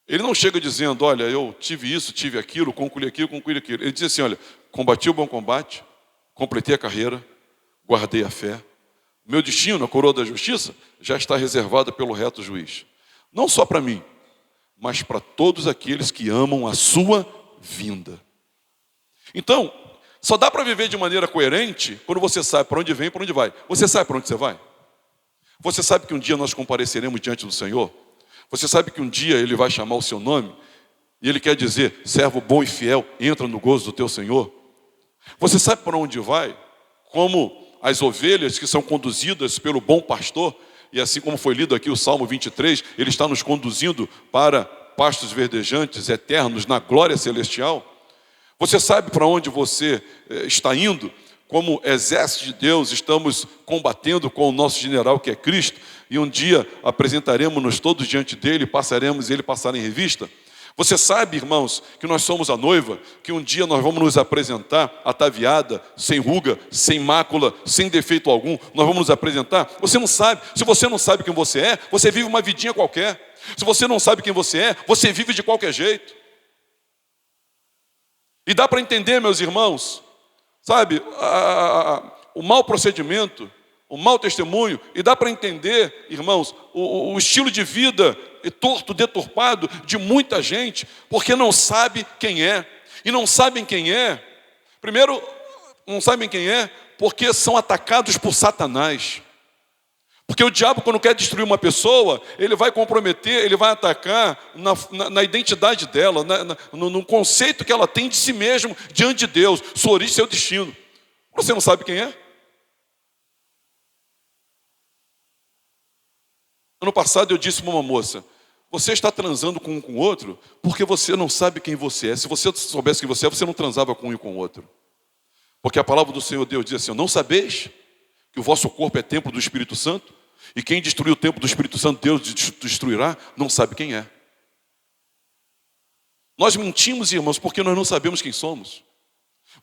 [SPEAKER 1] ele não chega dizendo, olha, eu tive isso, tive aquilo, concluí aquilo. Ele diz assim, olha, combati o bom combate, completei a carreira, guardei a fé. Meu destino, a coroa da justiça, já está reservada pelo reto juiz. Não só para mim, mas para todos aqueles que amam a sua vinda. Então, só dá para viver de maneira coerente quando você sabe para onde vem e para onde vai. Você sabe para onde você vai? Você sabe que um dia nós compareceremos diante do Senhor? Você sabe que um dia Ele vai chamar o seu nome? E Ele quer dizer, servo bom e fiel, entra no gozo do teu Senhor? Você sabe para onde vai? Como as ovelhas que são conduzidas pelo bom pastor, e assim como foi lido aqui o Salmo 23, ele está nos conduzindo para pastos verdejantes, eternos, na glória celestial. Você sabe para onde você está indo? Como exército de Deus, estamos combatendo com o nosso general que é Cristo, e um dia apresentaremos-nos todos diante dele, passaremos e ele passará em revista. Você sabe, irmãos, que nós somos a noiva, que um dia nós vamos nos apresentar ataviada, sem ruga, sem mácula, sem defeito algum, nós vamos nos apresentar. Você não sabe. Se você não sabe quem você é, você vive uma vidinha qualquer. Se você não sabe quem você é, você vive de qualquer jeito. E dá para entender, meus irmãos, sabe, o mau procedimento, o mau testemunho, e dá para entender, irmãos, o estilo de vida torto, deturpado de muita gente, porque não sabe quem é. E não sabem quem é, primeiro, não sabem quem é, porque são atacados por Satanás. Porque o diabo, quando quer destruir uma pessoa, ele vai comprometer, ele vai atacar na identidade dela, no conceito que ela tem de si mesmo diante de Deus, sua origem, seu destino. Você não sabe quem é? Ano passado eu disse para uma moça, você está transando com um com o outro porque você não sabe quem você é. Se você soubesse quem você é, você não transava com um e com o outro. Porque a palavra do Senhor Deus diz assim, não sabeis que o vosso corpo é templo do Espírito Santo? E quem destruir o templo do Espírito Santo, Deus destruirá, não sabe quem é. Nós mentimos, irmãos, porque nós não sabemos quem somos.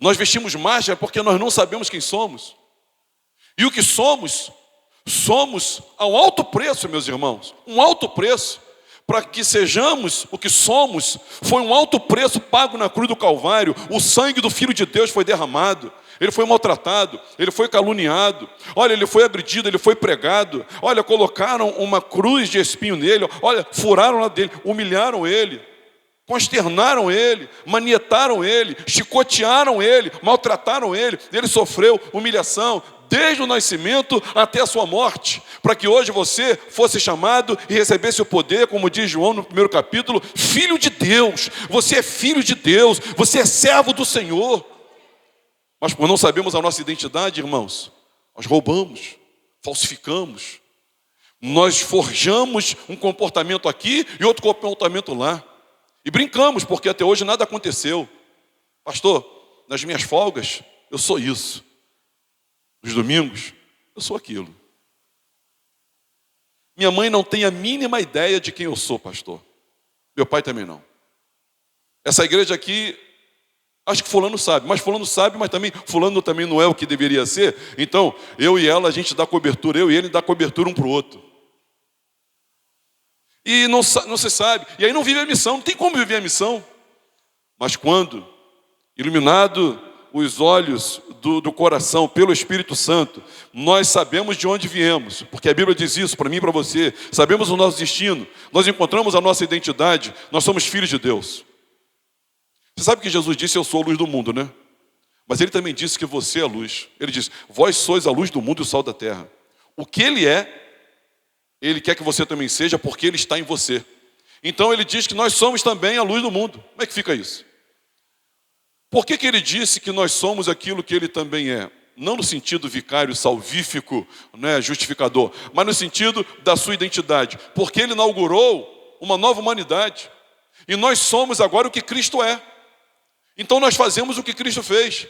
[SPEAKER 1] Nós vestimos máscara porque nós não sabemos quem somos. E o que somos a um alto preço, meus irmãos. Um alto preço. Para que sejamos o que somos, foi um alto preço pago na cruz do Calvário. O sangue do Filho de Deus foi derramado. Ele foi maltratado, ele foi caluniado. Olha, ele foi agredido, ele foi pregado. Olha, colocaram uma cruz de espinho nele. Olha, furaram lá dele, humilharam ele, consternaram ele, manietaram ele, chicotearam ele, maltrataram ele. Ele sofreu humilhação, desde o nascimento até a sua morte, para que hoje você fosse chamado e recebesse o poder, como diz João no primeiro capítulo, filho de Deus. Você é filho de Deus, você é servo do Senhor. Mas por não sabemos a nossa identidade, irmãos, nós roubamos, falsificamos, nós forjamos um comportamento aqui e outro comportamento lá. E brincamos, porque até hoje nada aconteceu. Pastor, nas minhas folgas, eu sou isso. Nos domingos, eu sou aquilo. Minha mãe não tem a mínima ideia de quem eu sou, pastor. Meu pai também não. Essa igreja aqui, acho que fulano sabe, mas também fulano também não é o que deveria ser. Então, eu e ela, a gente dá cobertura, eu e ele dá cobertura um para o outro. E não se sabe, e aí não vive a missão, não tem como viver a missão. Mas quando, iluminado os olhos do coração pelo Espírito Santo, nós sabemos de onde viemos, porque a Bíblia diz isso para mim e para você, sabemos o nosso destino, nós encontramos a nossa identidade, nós somos filhos de Deus. Você sabe que Jesus disse, eu sou a luz do mundo, né? Mas ele também disse que você é a luz. Ele disse, vós sois a luz do mundo e o sal da terra. O que ele é, ele quer que você também seja, porque ele está em você. Então ele diz que nós somos também a luz do mundo. Como é que fica isso? Por que ele disse que nós somos aquilo que ele também é? Não no sentido vicário, salvífico, né, justificador, mas no sentido da sua identidade. Porque ele inaugurou uma nova humanidade. E nós somos agora o que Cristo é. Então nós fazemos o que Cristo fez.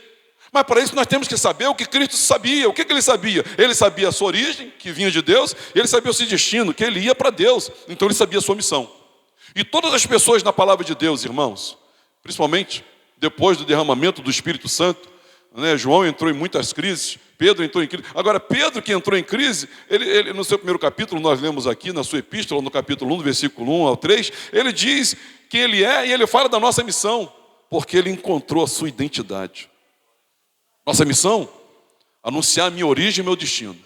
[SPEAKER 1] Mas para isso nós temos que saber o que Cristo sabia. O que ele sabia? Ele sabia a sua origem, que vinha de Deus, e ele sabia o seu destino, que ele ia para Deus. Então ele sabia a sua missão. E todas as pessoas na palavra de Deus, irmãos, principalmente depois do derramamento do Espírito Santo, né, João entrou em muitas crises, Pedro entrou em crise. Agora, Pedro que entrou em crise, ele no seu primeiro capítulo, nós lemos aqui na sua epístola, no capítulo 1, do versículo 1 ao 3, ele diz quem ele é e ele fala da nossa missão, porque ele encontrou a sua identidade. Nossa missão? Anunciar a minha origem e meu destino.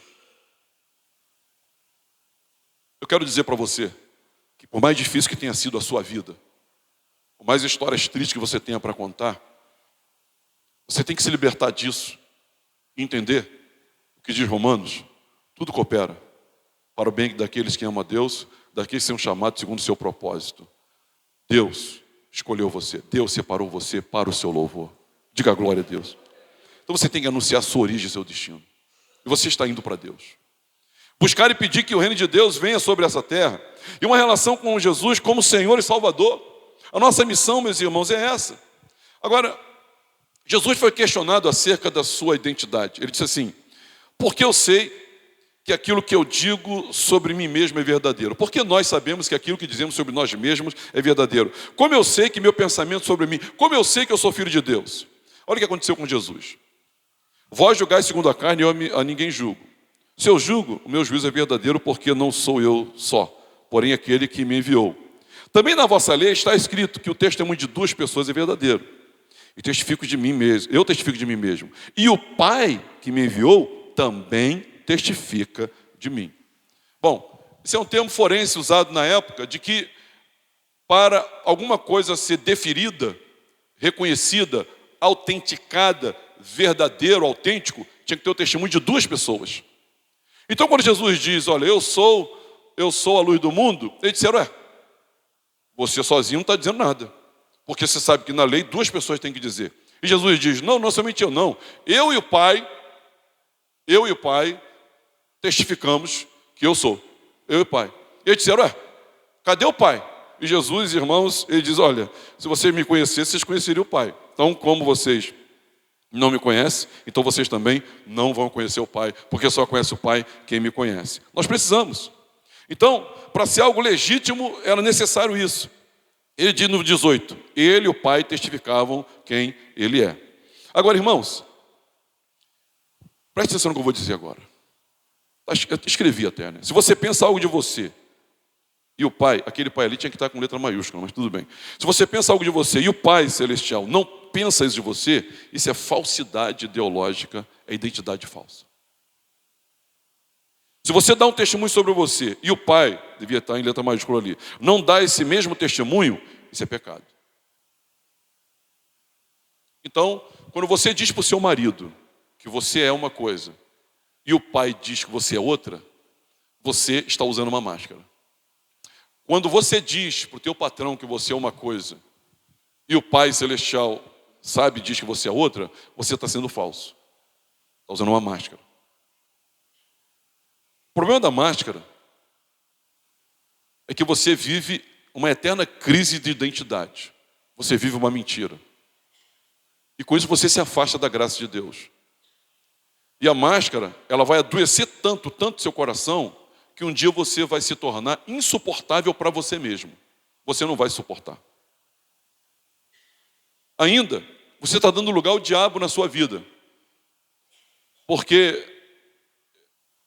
[SPEAKER 1] Eu quero dizer para você que por mais difícil que tenha sido a sua vida, por mais histórias tristes que você tenha para contar, você tem que se libertar disso e entender o que diz Romanos, tudo coopera para o bem daqueles que amam a Deus, daqueles que são chamados segundo o seu propósito. Deus escolheu você, Deus separou você para o seu louvor. Diga glória a Deus. Então você tem que anunciar a sua origem e seu destino. E você está indo para Deus. Buscar e pedir que o reino de Deus venha sobre essa terra. E uma relação com Jesus como Senhor e Salvador. A nossa missão, meus irmãos, é essa. Agora, Jesus foi questionado acerca da sua identidade. Ele disse assim, porque eu sei que aquilo que eu digo sobre mim mesmo é verdadeiro? Porque nós sabemos que aquilo que dizemos sobre nós mesmos é verdadeiro. Como eu sei que meu pensamento sobre mim, como eu sei que eu sou filho de Deus? Olha o que aconteceu com Jesus. Vós julgais segundo a carne, eu a ninguém julgo. Se eu julgo, o meu juízo é verdadeiro, porque não sou eu só, porém aquele que me enviou. Também na vossa lei está escrito que o testemunho de duas pessoas é verdadeiro. E testifico de mim mesmo, eu testifico de mim mesmo. E o Pai que me enviou também testifica de mim. Bom, esse é um termo forense usado na época de que para alguma coisa ser deferida, reconhecida, autenticada, verdadeiro, autêntico, tinha que ter o testemunho de duas pessoas. Então quando Jesus diz, olha, eu sou a luz do mundo, eles disseram, você sozinho não está dizendo nada. Porque você sabe que na lei duas pessoas têm que dizer. E Jesus diz, não somente eu, não. Eu e o Pai testificamos que eu sou. Eu e o Pai. E eles disseram, cadê o Pai? E Jesus, irmãos, ele diz, olha, se vocês me conhecessem, vocês conheceriam o Pai. Então, como vocês não me conhecem, então vocês também não vão conhecer o Pai, porque só conhece o Pai quem me conhece. Nós precisamos. Então, para ser algo legítimo, era necessário isso. Ele diz no 18, ele e o Pai testificavam quem ele é. Agora, irmãos, preste atenção no que eu vou dizer agora. Eu escrevi até, né? Se você pensa algo de você, e o Pai, aquele Pai ali tinha que estar com letra maiúscula, mas tudo bem. Se você pensa algo de você, e o Pai Celestial não pensa isso de você, isso é falsidade ideológica, é identidade falsa. Se você dá um testemunho sobre você, e o Pai, devia estar em letra maiúscula ali, não dá esse mesmo testemunho, isso é pecado. Então, quando você diz para o seu marido que você é uma coisa, e o pai diz que você é outra, você está usando uma máscara. Quando você diz para o teu patrão que você é uma coisa e o Pai Celestial sabe e diz que você é outra, você está sendo falso. Está usando uma máscara. O problema da máscara é que você vive uma eterna crise de identidade. Você vive uma mentira. E com isso você se afasta da graça de Deus. E a máscara, ela vai adoecer tanto seu coração, que um dia você vai se tornar insuportável para você mesmo. Você não vai suportar. Ainda, você está dando lugar ao diabo na sua vida. Porque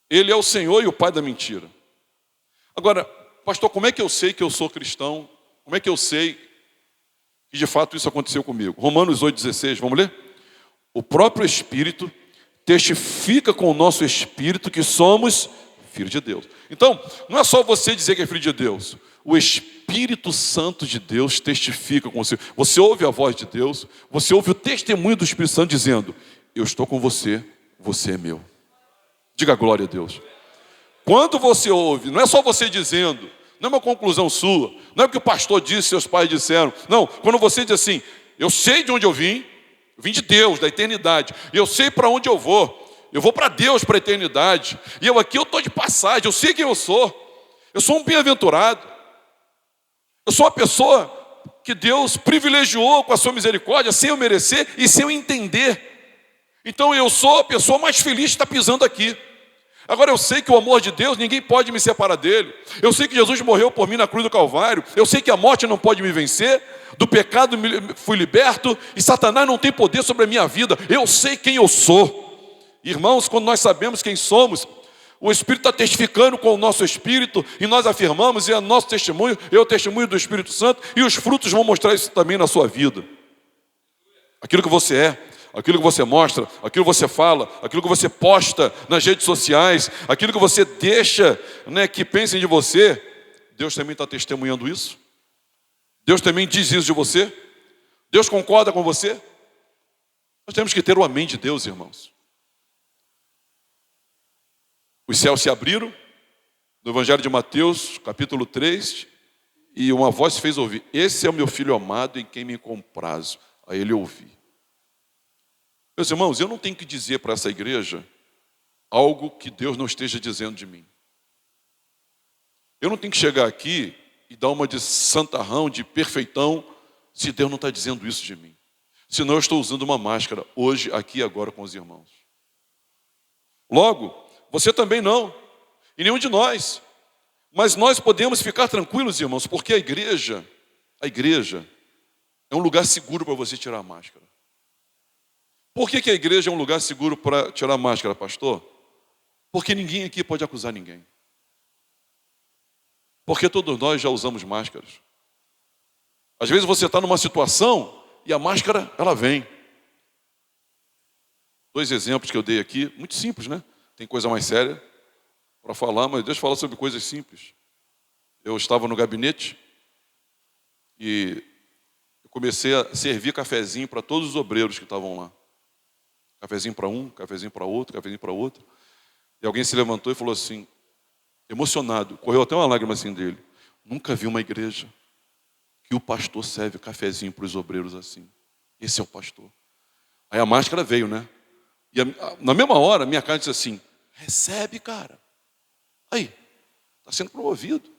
[SPEAKER 1] ele é o Senhor e o Pai da mentira. Agora, pastor, como é que eu sei que eu sou cristão? Como é que eu sei que de fato isso aconteceu comigo? Romanos 8,16, vamos ler? O próprio Espírito testifica com o nosso Espírito que somos filhos de Deus. Então, não é só você dizer que é filho de Deus. O Espírito Santo de Deus testifica com você. Você ouve a voz de Deus, você ouve o testemunho do Espírito Santo dizendo: eu estou com você, você é meu. Diga glória a Deus. Quando você ouve, não é só você dizendo, não é uma conclusão sua, não é o que o pastor disse, seus pais disseram. Não, quando você diz assim: eu sei de onde eu vim de Deus, da eternidade, e eu sei para onde eu vou para Deus, para a eternidade, e eu estou de passagem, eu sei quem eu sou um bem-aventurado, eu sou uma pessoa que Deus privilegiou com a sua misericórdia, sem eu merecer e sem eu entender. Então eu sou a pessoa mais feliz que está pisando aqui. Agora eu sei que o amor de Deus, ninguém pode me separar dele. Eu sei que Jesus morreu por mim na cruz do Calvário. Eu sei que a morte não pode me vencer. Do pecado fui liberto. E Satanás não tem poder sobre a minha vida. Eu sei quem eu sou. Irmãos, quando nós sabemos quem somos, o Espírito está testificando com o nosso Espírito. E nós afirmamos, e é nosso testemunho, é o testemunho do Espírito Santo. E os frutos vão mostrar isso também na sua vida. Aquilo que você é, aquilo que você mostra, aquilo que você fala, aquilo que você posta nas redes sociais, aquilo que você deixa, que pensem de você, Deus também está testemunhando isso? Deus também diz isso de você? Deus concorda com você? Nós temos que ter o amém de Deus, irmãos. Os céus se abriram, no Evangelho de Mateus, capítulo 3, e uma voz fez ouvir: esse é o meu filho amado em quem me comprazo. Aí ele ouviu. Meus irmãos, eu não tenho que dizer para essa igreja algo que Deus não esteja dizendo de mim. Eu não tenho que chegar aqui e dar uma de santarrão, de perfeitão, se Deus não está dizendo isso de mim. Senão eu estou usando uma máscara, hoje, aqui e agora com os irmãos. Logo, você também não, e nenhum de nós. Mas nós podemos ficar tranquilos, irmãos, porque a igreja é um lugar seguro para você tirar a máscara. Por que a igreja é um lugar seguro para tirar a máscara, pastor? Porque ninguém aqui pode acusar ninguém. Porque todos nós já usamos máscaras. Às vezes você está numa situação e a máscara, ela vem. 2 exemplos que eu dei aqui, muito simples, né? Tem coisa mais séria para falar, mas deixa eu falar sobre coisas simples. Eu estava no gabinete e eu comecei a servir cafezinho para todos os obreiros que estavam lá. Cafezinho para um, cafezinho para outro, cafezinho para outro. E alguém se levantou e falou assim, emocionado, correu até uma lágrima assim dele: nunca vi uma igreja que o pastor serve cafezinho para os obreiros assim. Esse é o pastor. Aí a máscara veio, né? E na mesma hora, minha cara disse assim: recebe, cara. Aí, está sendo promovido.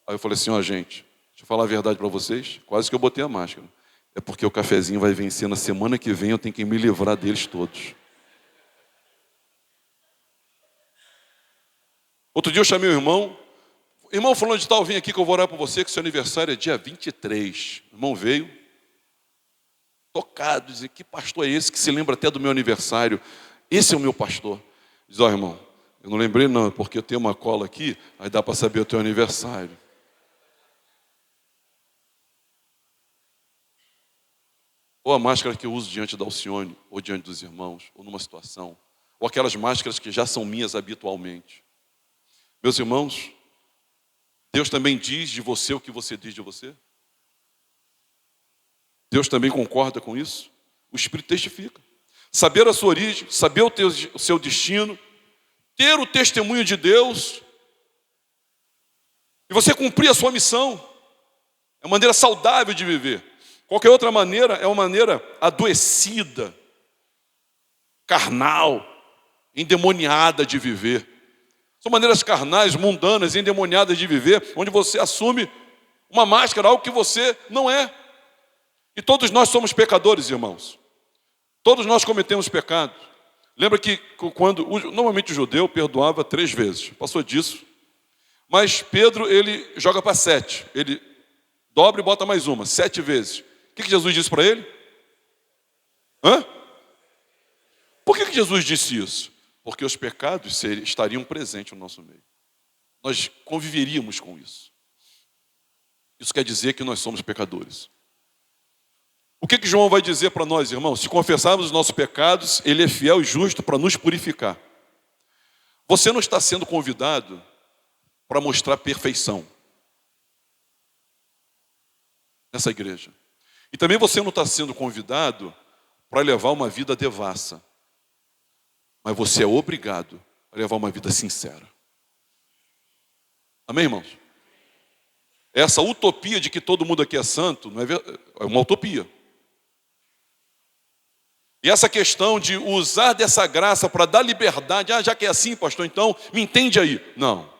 [SPEAKER 1] Aí eu falei assim: ó, gente, deixa eu falar a verdade para vocês. Quase que eu botei a máscara. É porque o cafezinho vai vencer na semana que vem, eu tenho que me livrar deles todos. Outro dia eu chamei o irmão. Irmão, falando de tal, vem aqui que eu vou orar por você, que seu aniversário é dia 23. O irmão veio, tocado, dizer: que pastor é esse que se lembra até do meu aniversário? Esse é o meu pastor. Diz: ó, irmão, eu não lembrei não, porque eu tenho uma cola aqui, aí dá para saber o teu aniversário. Ou a máscara que eu uso diante da Alcione, ou diante dos irmãos, ou numa situação. Ou aquelas máscaras que já são minhas habitualmente. Meus irmãos, Deus também diz de você o que você diz de você? Deus também concorda com isso? O Espírito testifica. saber a sua origem, saber o seu destino, ter o testemunho de Deus, e você cumprir a sua missão. É uma maneira saudável de viver. Qualquer outra maneira é uma maneira adoecida, carnal, endemoniada de viver. São maneiras carnais, mundanas, endemoniadas de viver, onde você assume uma máscara, algo que você não é. E todos nós somos pecadores, irmãos. Todos nós cometemos pecado. Lembra que normalmente o judeu perdoava 3 vezes. Passou disso. Mas Pedro, ele joga para 7. Ele dobra e bota mais uma, 7 vezes. O que Jesus disse para ele? Por que Jesus disse isso? Porque os pecados estariam presentes no nosso meio. Nós conviveríamos com isso. Isso quer dizer que nós somos pecadores. O que João vai dizer para nós, irmãos? Se confessarmos os nossos pecados, ele é fiel e justo para nos purificar. Você não está sendo convidado para mostrar perfeição nessa igreja. E também você não está sendo convidado para levar uma vida devassa. Mas você é obrigado a levar uma vida sincera. Amém, irmãos? Essa utopia de que todo mundo aqui é santo não é uma utopia. E essa questão de usar dessa graça para dar liberdade, já que é assim, pastor, então me entende aí. Não,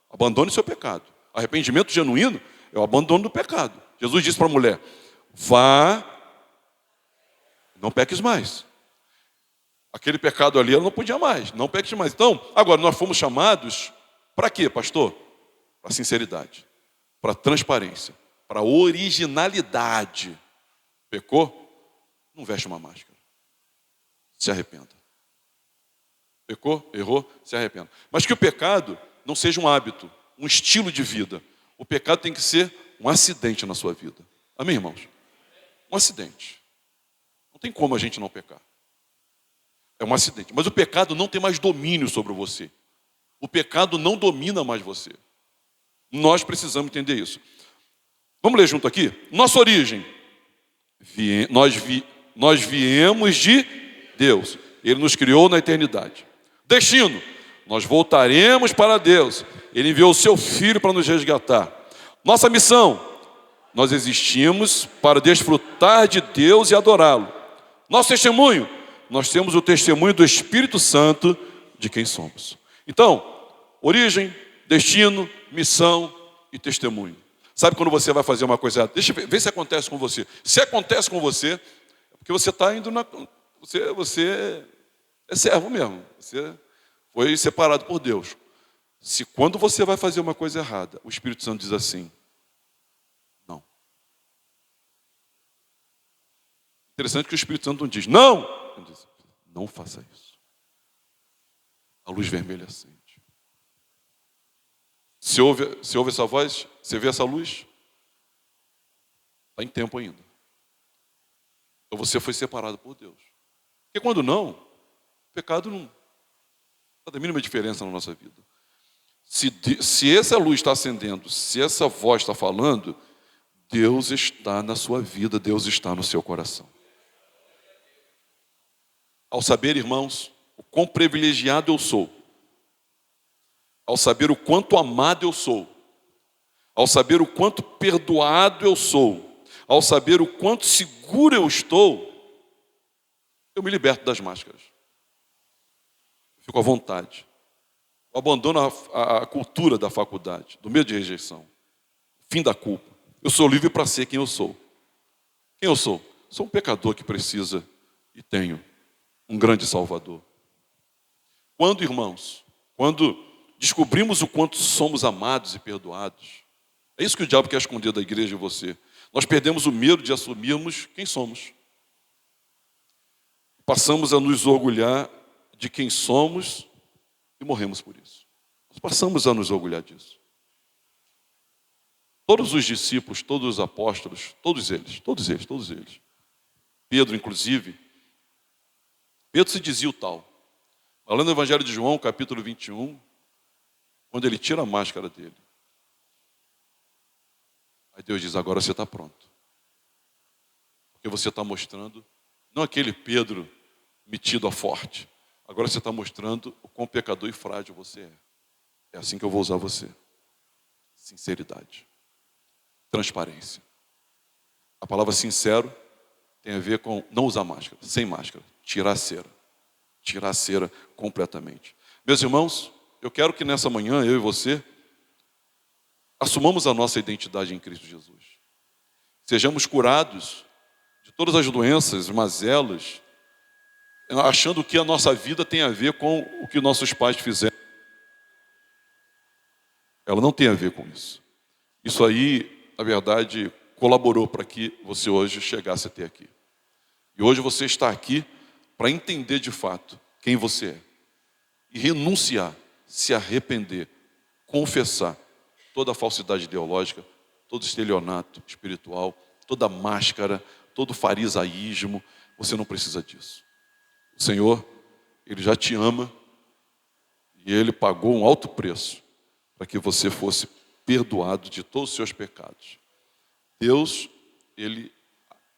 [SPEAKER 1] abandone seu pecado. Arrependimento genuíno é o abandono do pecado. Jesus disse para a mulher, vá, não peques mais. Aquele pecado ali ela não podia mais, não peques mais. Então, agora nós fomos chamados para quê, pastor? Para sinceridade, para transparência, para originalidade. Pecou? Não veste uma máscara. Se arrependa. Pecou? Errou? Se arrependa. Mas que o pecado não seja um hábito, um estilo de vida. O pecado tem que ser um acidente na sua vida. Amém, irmãos? Um acidente. Não tem como a gente não pecar. É um acidente. Mas o pecado não tem mais domínio sobre você. O pecado não domina mais você. Nós precisamos entender isso. Vamos ler junto aqui? Nossa origem. Nós viemos de Deus. Ele nos criou na eternidade. Destino. Nós voltaremos para Deus. Ele enviou o seu Filho para nos resgatar. Nossa missão. Nós existimos para desfrutar de Deus e adorá-lo. Nosso testemunho. Nós temos o testemunho do Espírito Santo de quem somos. Então, origem, destino, missão e testemunho. Sabe quando você vai fazer uma coisa errada? Deixa eu ver se acontece com você. Se acontece com você, é porque você está indo na... Você é servo mesmo. Você foi separado por Deus. Se quando você vai fazer uma coisa errada, o Espírito Santo diz assim, não. Interessante que o Espírito Santo não diz, não! Ele diz, não faça isso. A luz vermelha acende. Você ouve essa voz? Você vê essa luz? Está em tempo ainda. Então você foi separado por Deus. Porque quando não, o pecado não faz a mínima diferença na nossa vida. Se essa luz está acendendo, se essa voz está falando, Deus está na sua vida, Deus está no seu coração. Ao saber, irmãos, o quão privilegiado eu sou, ao saber o quanto amado eu sou, ao saber o quanto perdoado eu sou, ao saber o quanto seguro eu estou, eu me liberto das máscaras. Eu fico à vontade. Eu abandono a cultura da faculdade, do medo de rejeição, fim da culpa. Eu sou livre para ser quem eu sou. Quem eu sou? Sou um pecador que precisa e tenho um grande Salvador. Quando, irmãos, quando descobrimos o quanto somos amados e perdoados, é isso que o diabo quer esconder da igreja e você. Nós perdemos o medo de assumirmos quem somos. Passamos a nos orgulhar de quem somos e morremos por isso. Nós passamos a nos orgulhar disso. Todos os discípulos, todos os apóstolos, todos eles. Pedro, inclusive, Pedro se dizia o tal. Falando no Evangelho de João, capítulo 21, quando ele tira a máscara dele. Aí Deus diz, agora você está pronto. Porque você está mostrando, não aquele Pedro metido a forte. Agora você está mostrando o quão pecador e frágil você é. É assim que eu vou usar você. Sinceridade. Transparência. A palavra sincero tem a ver com não usar máscara, sem máscara, tirar a cera. Tirar a cera completamente. Meus irmãos, eu quero que nessa manhã, eu e você, assumamos a nossa identidade em Cristo Jesus. Sejamos curados de todas as doenças, mazelas, achando que a nossa vida tem a ver com o que nossos pais fizeram. Ela não tem a ver com isso. Isso aí, na verdade, colaborou para que você hoje chegasse até aqui. E hoje você está aqui para entender de fato quem você é. E renunciar, se arrepender, confessar toda a falsidade ideológica, todo estelionato espiritual, toda máscara, todo farisaísmo. Você não precisa disso. O Senhor, Ele já te ama e Ele pagou um alto preço para que você fosse perdoado de todos os seus pecados. Deus, Ele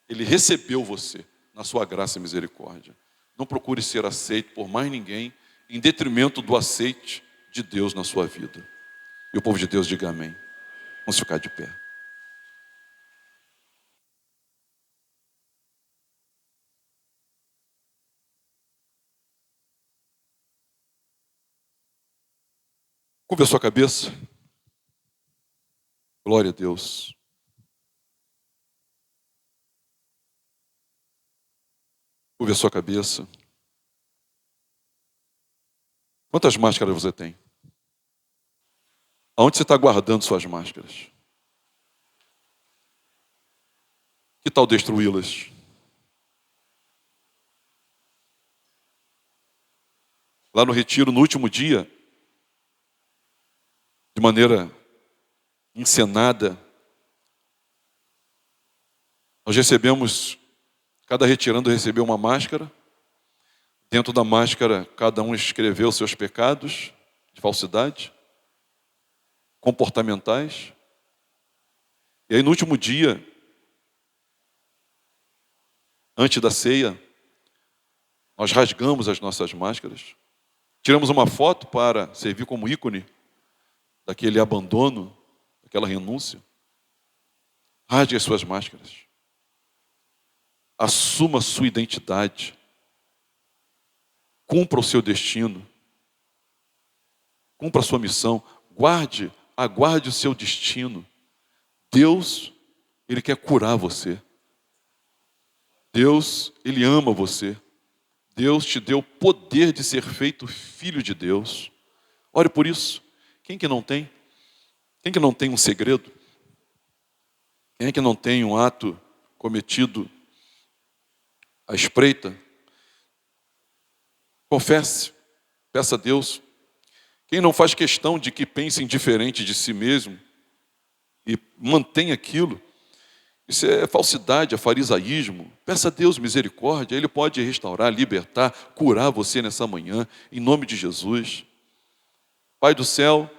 [SPEAKER 1] recebeu você na sua graça e misericórdia. Não procure ser aceito por mais ninguém em detrimento do aceite de Deus na sua vida. E o povo de Deus diga amém. Vamos ficar de pé. Curva a sua cabeça. Glória a Deus. Curva a sua cabeça. Quantas máscaras você tem? Aonde você está guardando suas máscaras? Que tal destruí-las? Lá no retiro, no último dia, de maneira encenada, nós recebemos, cada retirando recebeu uma máscara. Dentro da máscara, cada um escreveu seus pecados de falsidade, comportamentais. E aí no último dia, antes da ceia, nós rasgamos as nossas máscaras, tiramos uma foto para servir como ícone daquele abandono, daquela renúncia. Rasgue as suas máscaras. Assuma a sua identidade. Cumpra o seu destino. Cumpra a sua missão. Aguarde o seu destino. Deus, Ele quer curar você. Deus, Ele ama você. Deus te deu o poder de ser feito filho de Deus. Ore por isso. Quem que não tem? Quem que não tem um segredo? Quem é que não tem um ato cometido à espreita? Confesse, peça a Deus. Quem não faz questão de que pensem diferente de si mesmo e mantém aquilo, isso é falsidade, é farisaísmo. Peça a Deus misericórdia, Ele pode restaurar, libertar, curar você nessa manhã, em nome de Jesus. Pai do céu,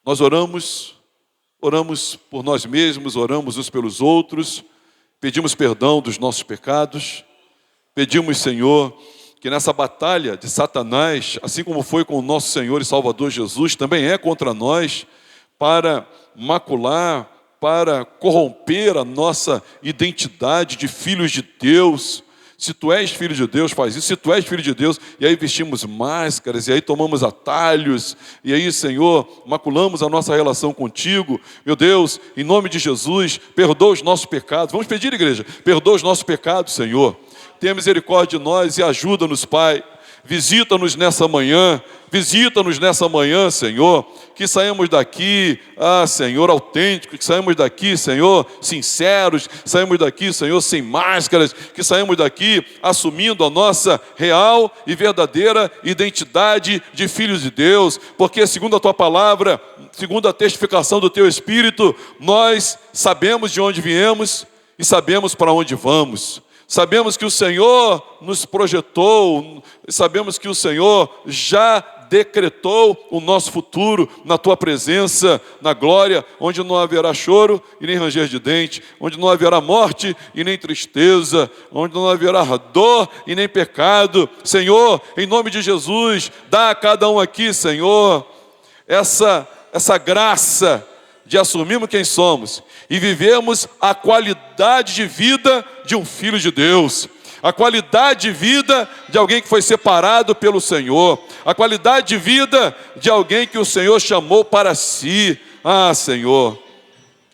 [SPEAKER 1] nós oramos por nós mesmos, oramos uns pelos outros, pedimos perdão dos nossos pecados, pedimos, Senhor, que nessa batalha de Satanás, assim como foi com o nosso Senhor e Salvador Jesus, também é contra nós, para macular, para corromper a nossa identidade de filhos de Deus. Se tu és filho de Deus, faz isso. Se tu és filho de Deus, e aí vestimos máscaras, e aí tomamos atalhos, e aí, Senhor, maculamos a nossa relação contigo. Meu Deus, em nome de Jesus, perdoa os nossos pecados. Vamos pedir, igreja, perdoa os nossos pecados, Senhor. Tenha misericórdia de nós e ajuda-nos, Pai. Visita-nos nessa manhã, Senhor, que saímos daqui, Senhor, autênticos, que saímos daqui, Senhor, sinceros, saímos daqui, Senhor, sem máscaras, que saímos daqui assumindo a nossa real e verdadeira identidade de filhos de Deus, porque segundo a Tua palavra, segundo a testificação do Teu Espírito, nós sabemos de onde viemos e sabemos para onde vamos. Sabemos que o Senhor nos projetou, sabemos que o Senhor já decretou o nosso futuro na tua presença, na glória, onde não haverá choro e nem ranger de dente, onde não haverá morte e nem tristeza, onde não haverá dor e nem pecado. Senhor, em nome de Jesus, dá a cada um aqui, Senhor, essa graça de assumirmos quem somos e vivemos a qualidade de vida de um filho de Deus, a qualidade de vida de alguém que foi separado pelo Senhor, a qualidade de vida de alguém que o Senhor chamou para si. Ah, Senhor,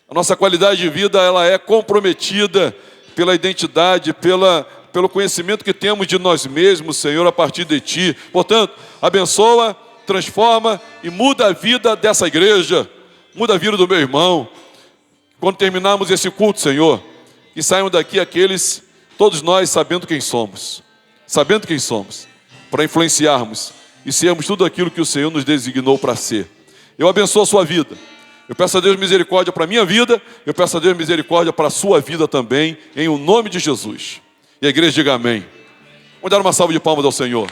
[SPEAKER 1] a nossa qualidade de vida, ela é comprometida pela identidade, pelo conhecimento que temos de nós mesmos, Senhor, a partir de Ti. Portanto, abençoa, transforma e muda a vida dessa igreja, muda a vida do meu irmão. Quando terminarmos esse culto, Senhor, que saiam daqui aqueles, todos nós sabendo quem somos, para influenciarmos e sermos tudo aquilo que o Senhor nos designou para ser. Eu abençoo a sua vida. Eu peço a Deus misericórdia para a minha vida, eu peço a Deus misericórdia para a sua vida também, em o nome de Jesus. E a igreja diga amém. Vamos dar uma salva de palmas ao Senhor.